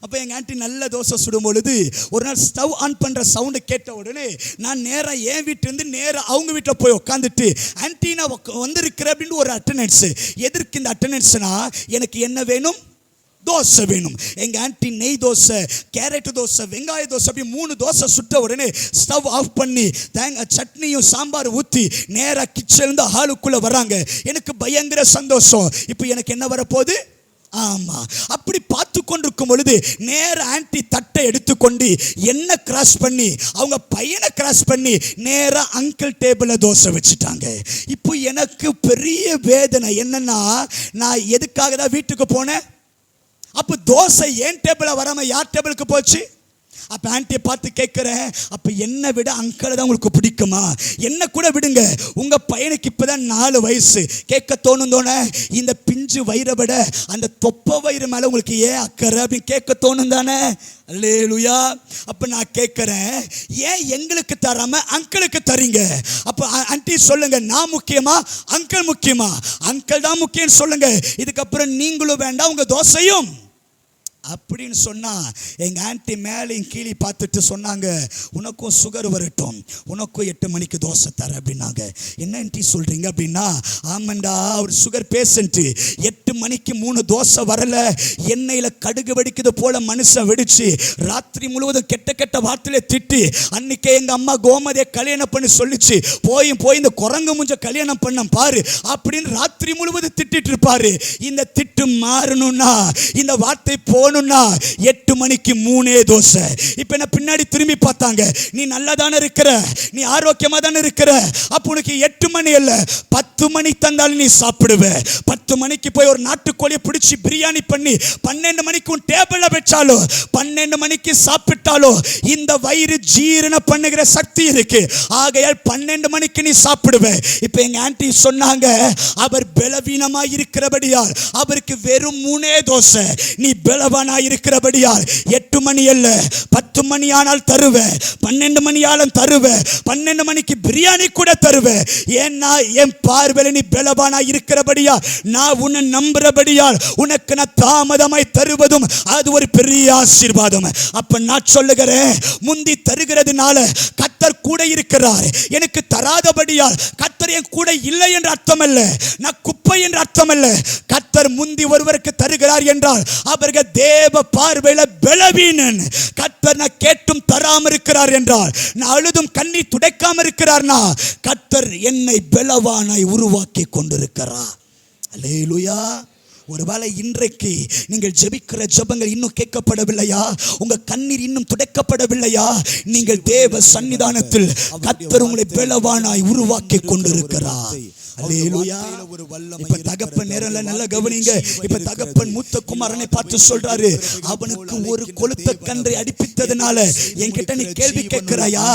Speaker 1: அப்போ எங்கள் ஆன்ட்டி நல்ல தோசை சுடும் பொழுது ஒரு நாள் ஸ்டவ் ஆன் பண்ணுற சவுண்டு கேட்ட உடனே நான் நேராக என் வீட்டிலேருந்து நேராக அவங்க வீட்டில் போய் உட்காந்துட்டு, ஆன்ட்டி நான் வந்திருக்கிற அப்படின்னு ஒரு அட்டண்டன்ஸு. எதற்கு இந்த அட்டண்டன்ஸ்னா, எனக்கு என்ன வேணும்? தோசை வேணும். எங்கள் ஆன்ட்டி நெய் தோசை, கேரட் தோசை, வெங்காய தோசை, அப்படி 3 தோசை சுட்ட உடனே ஸ்டவ் ஆஃப் பண்ணி சட்னியும் சாம்பார் ஊற்றி நேராக கிச்சன்லேருந்து ஹாலுக்குள்ளே வராங்க. எனக்கு பயங்கர சந்தோஷம். இப்போ எனக்கு என்ன வரப்போகுது? ஆமாம். அப்படி பார்த்து கொண்டிருக்கும் பொழுது நேர ஆன்ட்டி தட்டை எடுத்துக்கொண்டு என்ன கிராஸ் பண்ணி அவங்க பையனை கிராஸ் பண்ணி நேராக அங்கிள் டேபிளில் தோசை வச்சுட்டாங்க. இப்போ எனக்கு பெரிய வேதனை என்னன்னா, நான் எதுக்காக தான் வீட்டுக்கு போனேன்? அப்போ தோசை என் டேபிளில் வராமல் யார் டேபிளுக்கு போச்சு? அப்போ ஆன்ட்டியை பார்த்து கேட்குறேன், அப்போ என்னை விட அங்கிளை தான் உங்களுக்கு பிடிக்குமா? என்ன கூட விடுங்க, உங்கள் பையனுக்கு இப்போ தான் 4 வயசு. கேட்க தோணுந்தோனே, இந்த பிஞ்சு வயிறை விட அந்த தொப்பை வயிறு மேலே உங்களுக்கு ஏன் அக்கறை அப்படின்னு கேட்க தோணும் தானே? அல்லேலூயா. அப்போ நான் கேட்குறேன், ஏன் எங்களுக்கு தராமல் அங்கிளுக்கு தரீங்க? அப்போ ஆன்ட்டி சொல்லுங்க, நான் முக்கியமா அங்கிள் முக்கியமா? அங்கிள் தான் முக்கியம்னு சொல்லுங்க. இதுக்கப்புறம் நீங்களும் வேண்டாம், உங்கள் தோசையும் அப்படின்னு சொன்னா, எங்க ஆன்ட்டி மேலையும் கீழே பார்த்துட்டு சொன்னாங்க, உனக்கும் சுகர் வரட்டும், உனக்கும் 8 மணிக்கு தோசை தர அப்படின்னாங்க. என்ன ஆன்ட்டி சொல்றீங்க அப்படின்னா, ஆமாண்டா, அவர் சுகர் பேஷண்ட்டு. 8 மணிக்கு 3 தோசை வரல, எண்ணெயில் கடுகு வெடிக்குது போல மனுஷன் வெடிச்சு ராத்திரி முழுவதும் கெட்ட கெட்ட வார்த்தையில திட்டி, அன்னைக்கே எங்க அம்மா கோமதியை கல்யாணம் பண்ணி சொல்லிச்சு, போய் இந்த குரங்கு முஞ்ச கல்யாணம் பண்ண பாரு அப்படின்னு ராத்திரி முழுவதும் திட்டிட்டு இருப்பாரு. இந்த திட்டு மாறணும்னா, இந்த வார்த்தை 8 மணிக்கு 3 தோசை. இப்ப என்ன பின்னாடி திரும்பி பார்த்தாங்க, நீ நல்லா தானே இருக்கிற, நீ ஆரோக்கியமா தானே இருக்கிற, அப்ப உனக்கு 8 மணி இல்ல 10 மணி தந்தாலும் நீ சாப்பிடுவ. 10 மணிக்கு போய் ஒரு நாட்டுக்கோழியை பிடிச்சி பிரியாணி பண்ணி 12 மணிக்கு உன் டேபிள்ல வச்சாலோ, 12 மணிக்கு சாப்பிட்டாலோ இந்த வயிறு ஜீரண பண்ணுகிற சக்தி இருக்கு. ஆகையால் 12 மணிக்கு நீ சாப்பிடுவ. இப்ப எங்க ஆன்ட்டி சொன்னாங்க, அவர் பலவீனமா இருக்கிறபடியால் அவருக்கு வெறும் 3 தோசை, நீ பலவான் இருக்கிறபடியால் 8 மணி அல்ல 10 மணி ஆனால் தருவேன், 12 மணி ஆளும் தருவேன், 12 மணிக்கு பிரியாணி கூட தருவேன். ஏன்னா என் பார்வையில் நீ பலவானா இருக்கிறபடியா, நான் உன்னை நம்புறபடியால் உனக்கு நான் தாமதமாய் தருவதும் அது ஒரு பெரிய ஆசீர்வாதம். அப்ப நான் சொல்லுகிறேன், முந்தி தருகிறதுனால கர்த்தர் கூட இருக்கிறார், எனக்கு தராதபடியால் கர்த்தர் என் கூட இல்லை என்ற அர்த்தம் அல்ல, நான் குப்பை என்ற அர்த்தம் அல்ல. கர்த்தர் முந்தி ஒருவருக்கு தருகிறார் என்றால் அவர்கள் தேவ பார்வையில பலவீனன். கர்த்தர் நான் கேட்டும் தராம இருக்கிறார் என்றால், நான் அழுதும் கண்ணீர் துடைக்காம இருக்கிறார்னா, கர்த்தர் என்னை பலவானாய் உருவாக்கி கொண்டிருக்கிறார். அல்லேலூயா. ஒருவேளை இன்றைக்கு நீங்கள் ஜெபிக்கிற ஜெபங்கள் இன்னும் கேட்கப்படவில்லையா? உங்க கண்ணீர் இன்னும் துடைக்கப்படவில்லையா? நீங்கள் தேவ சன்னிதானத்தில் கர்த்தர் உங்களை பலவானாய் உருவாக்கி கொண்டிருக்கிறார். அல்லேலூயா. இப்ப தகப்பன் நேரம்ல நல்லா கவனிங்க. இப்ப தகப்பன் மூத்த குமாரனை பார்த்து சொல்றாரு, அவனுக்கு ஒரு கொளுத்த கன்றை அடிப்பித்ததுனால என்கிட்ட நீ கேள்வி கேட்கிறாயா?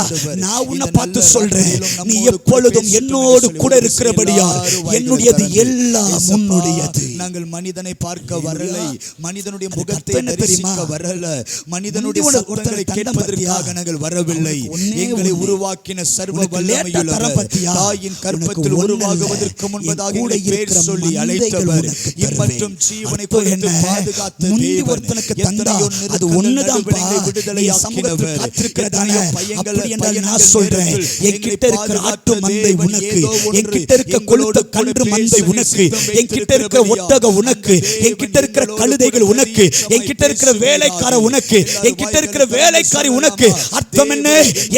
Speaker 1: நான் உன்னை பார்த்து சொல்றேன், நீ எப்பொழுதும் என்னோடு கூட இருக்கிறபடியா என்னுடையது எல்லாம் உன்னுடையது. நாங்கள் மனிதனை பார்க்க வரலை, மனிதனுடைய முகத்தை தரிசிக்க வரல, மனிதனுடைய சத்தங்களை கேட்பதற்காக நாங்கள் வரவில்லை. எங்களை உருவாக்கின சர்வ வல்லமையுள்ளவர், தாயின் கர்ப்பத்தில் உருவாக முன்பதாக பேர் சொல்லி அழைத்தவர், மற்றும் ஜீவனை கொடுத்து பாதுகாத்த தேவன், எத்தனையோ அது ஒண்ணுதான் விடுதலையாக்கினவர், எத்தனையோ பையன்கள் நான் சொல்றேன், என்கிட்ட இருக்கிற ஆட்டு மந்தை உனக்கு, என்கிட்ட இருக்க கொழுத்த கன்று மந்தை உனக்கு, என்கிட்ட இருக்கிற ஒட்டக உனக்கு, என்கிட்ட இருக்கிற கழுதைகள் உனக்கு, என்கிட்ட இருக்கிற வேலைக்கார உனக்கு, என்கிட்ட இருக்கிற வேலைக்காரி உனக்கு. அர்த்தம் என்ன?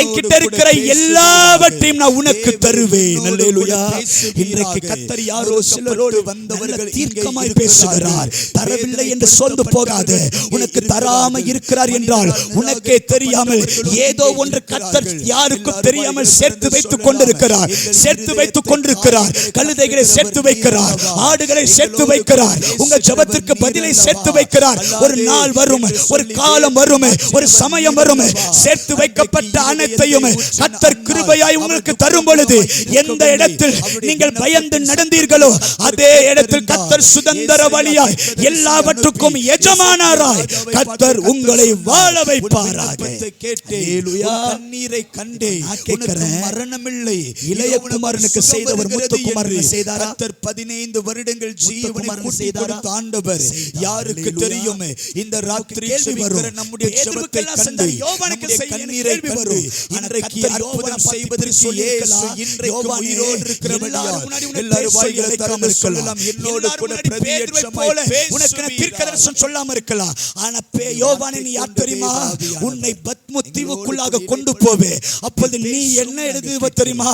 Speaker 1: என்கிட்ட இருக்கிற எல்லாவற்றையும் நான் உனக்கு தருவேன். அல்லேலூயா. இன்றைக்கு கர்த்தர் யாரோ சிலரோடு வந்தவர்கள் தீர்க்கமாய் பேசுகிறார். தரவில்லை என்று சொல்ந்து போகாது. உனக்கு தராம இருக்கிறார் என்றால் உனக்கே தெரியாமல் ஏதோ ஒன்று கர்த்தர் யாருக்கும் தெரியாமல் சேர்த்து வைத்துக் கொண்டிருக்கிறார். சேர்த்து வைத்துக் கொண்டிருக்கிறார். கழுதைகளை சேர்த்து வைக்கிறார், ஆடுகளை சேர்த்து வைக்கிறார், உங்க ஜெபத்திற்கு பதிலை சேர்த்து வைக்கிறார். ஒரு நாள் வரும், ஒரு காலம் வரும், ஒரு சமயம் வரும், சேர்த்து வைக்கப்பட்ட அனைத்தையும் கர்த்தர் கிருபையாய் உங்களுக்கு தரும் பொழுது எந்த இடத்தில் நீங்கள் நீங்கள் பயந்து நடந்தீர்களோ அதே இடத்தில் கர்த்தர் சுதந்திர வழியாய் எல்லாவற்றுக்கும் எஜமானராய் கர்த்தர் உங்களை வாழ வைப்பாராக. கண்ணீரை கண்டே மரணமில்லை. இளையகுமாரனுக்கு செய்தவர் முத்துக்குமாரனுக்கு செய்தாரா? கர்த்தர் 15 வருடங்கள் ஜீவனை கொடுத்த ஆண்டவர் யாருக்கு தெரியும்? இந்த ராத்திரியில் வருகிற நம்முடைய ஜெபத்தை கண்டு யோவானுக்கு கண்ணீரை கண்டு இன்றைக்கு அற்புதம் செய்வதற்கு இயேசு இன்றைக்கு உயிரோடு இருக்கிறபடியால் எல்லாரும் வாய்களை திறந்து சொல்லலாம். என்னோடு கூட பிரதியட்சமாய் உனக்கு தீர்க்கதரிசனம் சொல்லாம இருக்கலாம். ஆனா யோவானே நீ யார் தெரியுமா? உன்னை பத்மு தீவுக்குள்ளாக கொண்டு போவே. அப்போது நீ என்ன எழுதுவ தெரியுமா?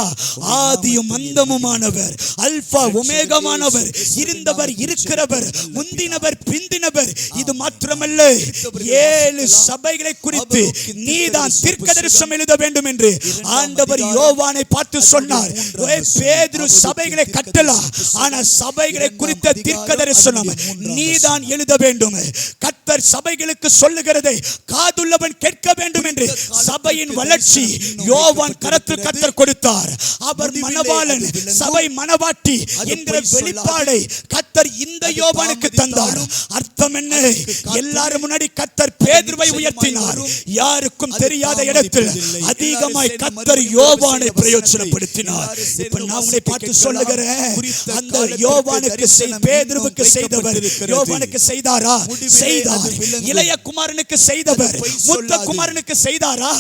Speaker 1: ஆதியும் அந்தமுமானவர், அல்பா ஒமேகாவானவர், இருந்தவர் இருக்கிறவர், முந்தினவர் பிந்தினவர். இது மாத்திரமல்ல, 7 சபைகளை குறித்து நீதான் தீர்க்கதரிசனம் எழுத வேண்டும் என்று ஆண்டவர் யோவானை பார்த்து சொன்னார். பேதுரு சபைகளை கட்டலாம், ஆனா சபைகளை குறித்த தீர்க்கதரிசனம் நீதான் எழுத வேண்டும். கர்த்தர் சபைகளுக்கு சொல்லுகிறதை காதுள்ளவன் கேட்க வேண்டும் என்று சபையின் வளர்ச்சி யோவான் கரத்தில் கர்த்தர் கொடுத்தார். அவர் மணவாளன், சபை மணவாட்டி என்கிற வெளிப்பாடை கர்த்தர் இந்த யோவானுக்கு தந்தார். அர்த்தம் என்ன? எல்லாரும் முன்னாடி கர்த்தர் பேதுருவை உயர்த்தினார். யாருக்கும் தெரியாத இடத்தில் அதிகமாய் கர்த்தர் யோவானை பிரயோஜனப்படுத்தினார். இப்ப நான் உன்னை பார்த்து சொல்லுகிறேன், அந்த யோவானுக்கு பேதுருவுக்கு செய்தவர் யோவானுக்கு செய்தாரா? செய்தார். இளைய குமாரனுக்கு செய்தவர் மூத்த குமாரனுக்கு செய்தாரா?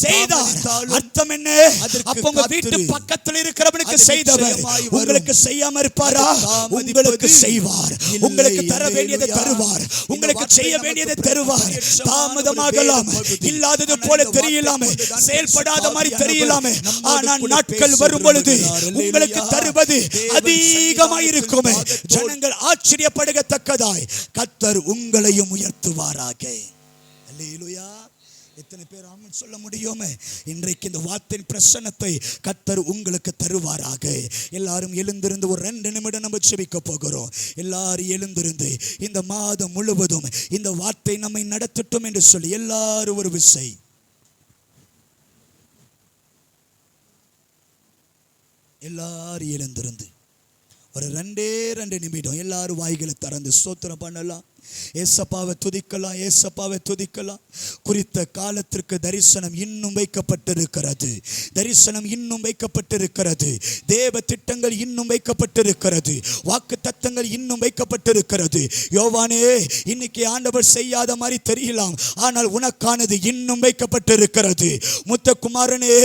Speaker 1: செய்தார். அர்த்தம் என்ன? அப்ப உங்க வீட்டு பக்கத்தில் இருக்கிறவனுக்கு செய்தவர் உங்களுக்கு செய்யாம இருப்பாரா? உங்களுக்கு செய்வார். உங்களுக்கு தர வேண்டியதை தருவார். உங்களுக்கு செய்ய வேண்டியதை தருவார். தாமதமாகலாம், இல்லாதது போல தெரியலாமே, செயல்படாத மாதிரி தெரியலாமே, ஆனால் நாட்கள் வரும் பொழுது உங்களுக்கு தருவது அதிகமாயிருக்கும். ஜனங்கள் ஆச்சரியப்படுகத்தக்கதாய் கர்த்தர் உங்களையும் உயர்த்துவாராக. அல்லேலூயா. எத்தனை பேர் ஆமென் சொல்ல முடியும்? இன்றைக்கு இந்த வார்த்தையின் பிரசன்னத்தை கர்த்தர் உங்களுக்கு தருவாராக. எல்லாரும் எழுந்திருந்து ஒரு 2 நிமிடம் நம்ம ஜெபிக்க போகிறோம். எல்லாரும் எழுந்திருந்து இந்த மாதம் முழுவதும் இந்த வார்த்தை நம்மை நடத்தட்டும் என்று சொல்லி எல்லாரும் ஒரு விசை எல்லாரும் எழுந்திருந்து ஒரு 2 நிமிடம் எல்லாரும் வாய்களை திறந்து ஸ்தோத்திரம் பண்ணலாம். ஏசப்பாவை துதிக்கலாம், ஏசப்பாவை துதிக்கலாம். குறித்த காலத்திற்கு தரிசனம் இன்னும் வைக்கப்பட்டிருக்கிறது. தரிசனம் இன்னும் வைக்கப்பட்டிருக்கிறது. தேவ திட்டங்கள் இன்னும் வைக்கப்பட்டிருக்கிறது. வாக்கு தத்தங்கள் இன்னும் வைக்கப்பட்டிருக்கிறது. யோவானே, இன்னைக்கு ஆண்டவர் செய்யாத மாதிரி தெரியலாம், ஆனால் உனக்கானது இன்னும் வைக்கப்பட்டிருக்கிறது. மூத்த குமாரனே,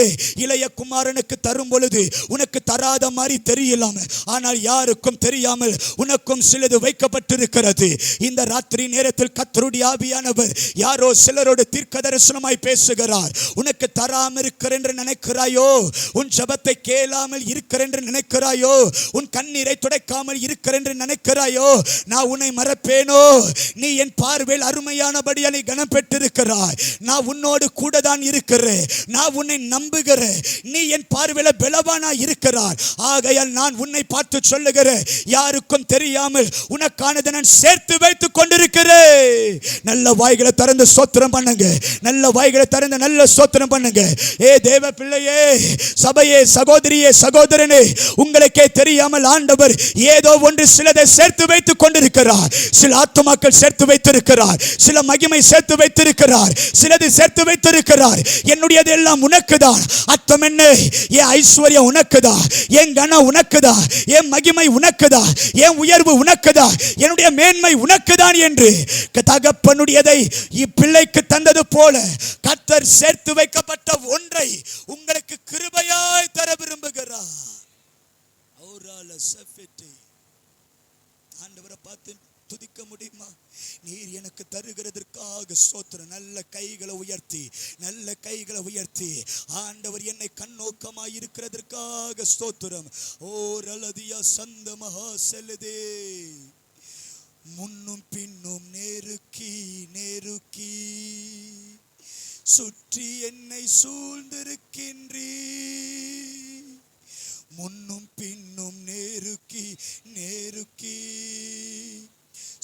Speaker 1: இளைய குமாரனுக்கு தரும் பொழுது உனக்கு தராத மாதிரி தெரியலாம், ஆனால் யாருக்கும் தெரியாமல் உனக்கும் சிலது வைக்கப்பட்டிருக்கிறது. இந்த ராத்திரி நேரத்தில் கர்த்தருடைய ஆவியானவர் யாரோ சிலரோடு தீர்க்கதரிசனமாய் பேசுகிறார். உனக்கு தராமல் இருக்கிற என்று நினைக்கிறாயோ? உன் ஜெபத்தை கேளாமல் இருக்கிற என்று நினைக்கிறாயோ? உன் கண்ணீரை துடைக்காமல் இருக்கிற என்று நினைக்கிறாயோ? நான் உன்னை மறப்பேனோ? நீ என் பார்வையில் அருமையானபடி நீ கனம் பெற்றிருக்கிறாய். நான் உன்னோடு கூட தான் இருக்கிறேன். நான் உன்னை நம்புகிறேன். நீ என் பார்வையில் பலவானா இருக்கிறார். ஆகையால் நான் உன்னை பார்த்து சொல்லுகிறேன், யாருக்கும் தெரியாமல் உனக்கானதை நான் சேர்த்து வைத்துக் கொண்டிருக்கிறேன். நல்ல வாய்களை திறந்து ஸ்தோத்திரம் பண்ணுங்க. நல்ல வாய்களை திறந்து நல்ல ஸ்தோத்திரம் பண்ணுங்க. ஏ தேவ பிள்ளையே, சபையே, சகோதரியே, சகோதரனே, உங்களுக்கே தெரியாமல் ஆண்டவர் ஏதோ ஒன்று சிலதை சேர்த்து வைத்துக் கொண்டிருக்கிறார். சில ஆத்துமாக்கள் சேர்த்து வைத்திருக்கிறார். சில மகிமை சேர்த்து வைத்திருக்கிறார். சிலது சேர்த்து வைத்திருக்கிறார். என்னுடையது எல்லாம் உனக்குதான். அர்த்தம் என்ன? என் ஐஸ்வர்யம் உனக்குதான், என் கனம் உனக்குதான், என் மகிமை உனக்குதான், என் உயர்வு உனக்குதான், என்னுடைய மேன்மை உனக்குதான் என்று தகப்பனுடையதை இப்பிள்ளைக்கு தந்தது போல கர்த்தர் சேர்த்து வைக்கப்பட்ட ஒன்றை உங்களுக்கு கிருபையாய் தர விரும்புகிறார். ஆண்டவரை பார்த்து துதிக்க முடியுமா? நீர் எனக்கு தருகிறதற்காக ஸ்தோத்திரம். நல்ல கைகளை உயர்த்தி, நல்ல கைகளை உயர்த்தி, ஆண்டவர் என்னை கண்ணோக்கமாய் இருக்கிறதற்காக ஸ்தோத்திரம். ஓ ரலதியா சந்த மகா செல்லுதே, முன்னும் பின்னும் நெருக்கி நெருக்கி சுற்றி என்னை சூழ்ந்திருக்கின்றீ. முன்னும் பின்னும் நெருக்கி நெருக்கி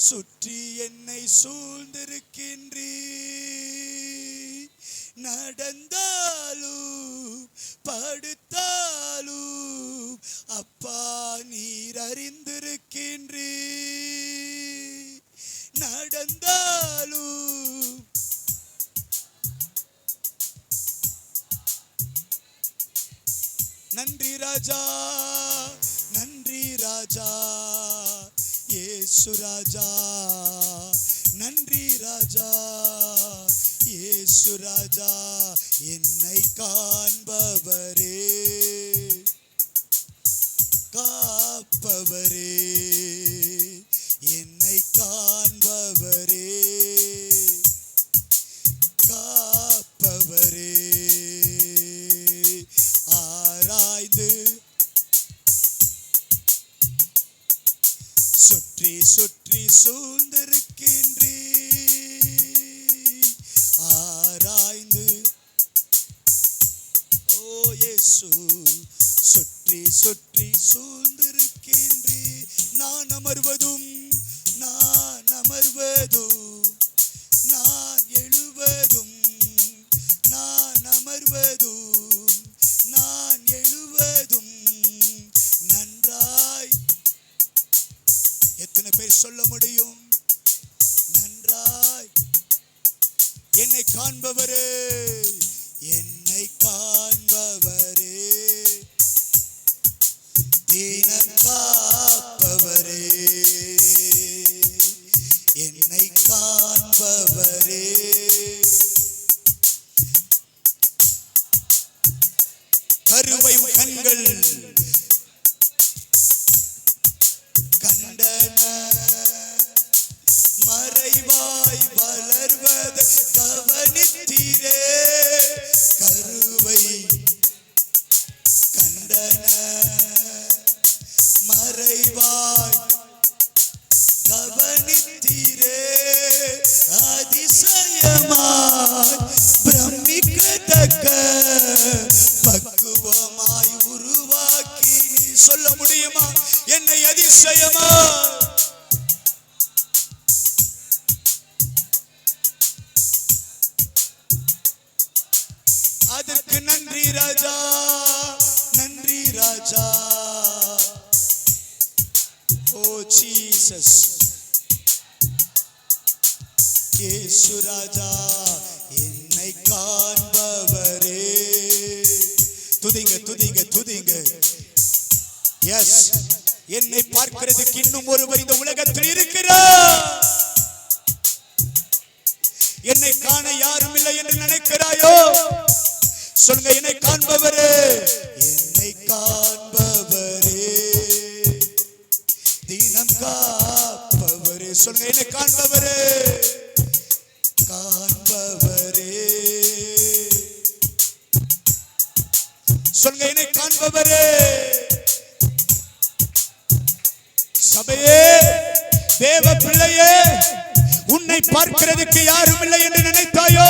Speaker 1: சுற்றி என்னை சூழ்ந்திருக்கின்றீ. நடந்தாலும் படுத்தாலும் அப்பா நீர் அறிந்திருக்கின்றீர். நடந்தாலும் நன்றி ராஜா, நன்றி ராஜா, இயேசு ராஜா, நன்றி ராஜா, இயேசு ராஜா, என்னை காண்பவரே, காப்பவரே, என்னை காண்பவரே, காப்பவரே, ஆராய்ந்து சுற்றி சுற்றி சூழ்ந்திருக்கின்றீர். ஆராய்ந்து ஓ இயேசு சுற்றி சுற்றி சூழ்ந்திருக்கின்றீர். நான் அமர்வதும் நான் அமர்வதும் நான் எழுவதும் நான் அமர்வதும் நான் எழுவதும் நன்றாய். எத்தனை பேர் சொல்ல முடியும்? நன்றாய் என்னை காண்பவரே, என்னை காண்பவரே, தீனம் காப்பவரே, என்னை காண்பவரே, கருவை கண்கள் கண்டன மறைவாய் வளர்வதை கவனித்தீரே. கருவை கண்டன மறைவாய் கவனித்தீரே. அதிசயமாய் பிரமிக்கத்தக்க பக்குவமாய் உருவாக்கி. சொல்ல முடியுமா? என்னை அதிசயமா அதற்கு நன்றி ராஜா, நன்றி ராஜா. ஓ ஜீசஸ், இயேசு ராஜா, என்னை காண்பவரே. துதிங்க துதிங்க துதிங்க. எஸ், என்னை பார்க்கிறதுக்கு இன்னும் ஒருவர் இந்த உலகத்தில் இருக்கிறார். என்னை காண யாரும் இல்லை என்று நினைக்கிறாயோ? சொல்லுங்க, என்னை காண்பவரே, என்னை காண்பவரே, தீனம் காப்பவரே. சொல்லுங்க, என்னை காண்பவரே, காண்பவரே. சொல்லுங்க, என்னை காண்பவரே. சபையே, தேவ பிள்ளையே, உன்னை பார்க்கிறதுக்கு யாரும் இல்லை என்று நினைத்தாயோ?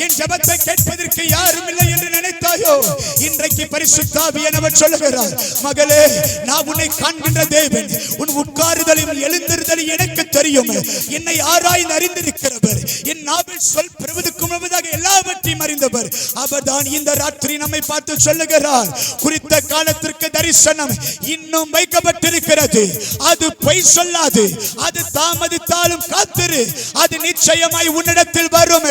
Speaker 1: என் ஜெபத்தை கேட்பதற்கு யாரும் இல்லை என்று நினைத்தாயோ? இன்றைக்கு பரிசுத்த ஆவியானவர் சொல்லுகிறார், மகளே, நான் உன்னை காண்கின்ற தேவன். உன் உட்காருதலையும் எழுந்திருதலையும் எனக்கு தெரியும். என்னை ஆராய்ந்து அறிந்திருக்கிறவர், என் நாவில் சொல் பெறுவதற்கு முன்பதாக எல்லாவற்றையும் அறிந்தவர். அவர்தான் இந்த ராத்திரி நம்மை பார்த்து சொல்லுகிறார், குறித்த காலத்திற்கு தரிசனம் இன்னும் வைக்கப்பட்டிருக்கிறது. அது பொய் சொல்லாது. அது தாமதித்தாலும் காத்திரு, அது நிச்சயமாய் உன்னிடத்தில் வரும்.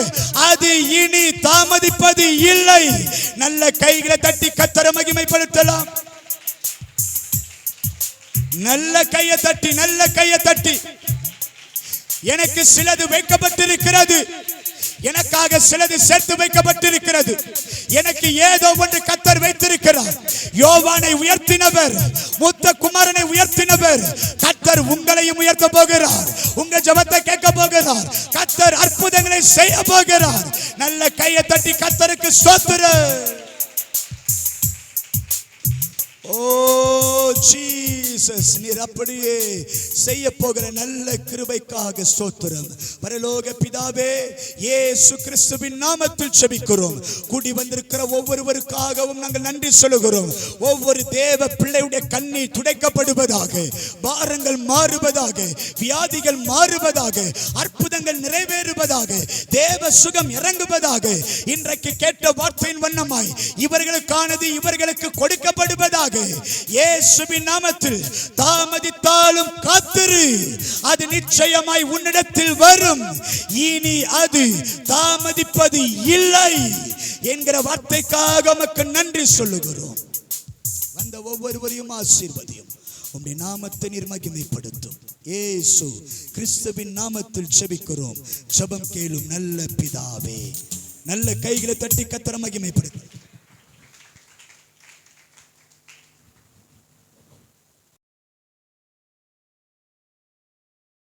Speaker 1: அது இனி தாமதிப்பது இல்லை. நல்ல கைகளை தட்டி கர்த்தரை மகிமைப்படுத்தலாம். நல்ல கையை தட்டி, நல்ல கையை தட்டி. எனக்கு சிலது வைக்கப்பட்டிருக்கிறது, எனக்காக சிலது சேர்த்து வைக்கப்பட்டிருக்கிறது. எனக்கு ஏதோ ஒன்று கர்த்தர் வைத்திருக்கிறார். யோவானை உயர்த்தினவர், மூத்த குமாரனை உயர்த்தினவர், கர்த்தர் உங்களையும் உயர்த்த போகிறார். உங்க ஜெபத்தை கேட்க போகிறார். கர்த்தர் அற்புதங்களை செய்ய போகிறார். நல்ல கையை தட்டி கர்த்தருக்கு ஸ்தோத்திரம். ஓ ஜீசஸ், நீர் அப்படியே செய்ய போகிற நல்ல கிருபைக்காக ஸ்தோத்திரம். பரலோக பிதாவே, இயேசு கிறிஸ்துவின் நாமத்தில் ஜெபிக்கிறோம். கூடி வந்திருக்கிற ஒவ்வொருவருக்காகவும் நாங்கள் நன்றி சொல்லுகிறோம். ஒவ்வொரு தேவ பிள்ளையுடைய கண்ணீர் துடைக்கப்படுவதாக, பாரங்கள் மாறுவதாக, வியாதிகள் மாறுவதாக, அற்புதங்கள் நிறைவேறுவதாக, தேவ சுகம் இறங்குவதாக. இன்றைக்கு கேட்ட வார்த்தையின் வண்ணமாய் இவர்களுக்கானது இவர்களுக்கு கொடுக்கப்படுவதாக. இயேசுவின் நாமத்தில் தாமதித்தாலும் காத்திரு, அது நிச்சயமாய் உன்னிடத்தில் வரும். இனி அது தாமதிப்பது இல்லை என்கிற வார்த்தைக்காக உமக்கு நன்றி சொல்லுகிறோம். வந்த ஒவ்வொருவரையும் ஆசீர்வதியும். உம்முடைய நாமத்தை நீர் மகிமைப்படுத்தும். இயேசு கிறிஸ்துவின் நாமத்தில் ஜெபிக்கிறோம். ஜெபம் கேளும் நல்ல பிதாவே. நல்ல கைகளை தட்டி கர்த்தரை மகிமைப்படுத்தும்.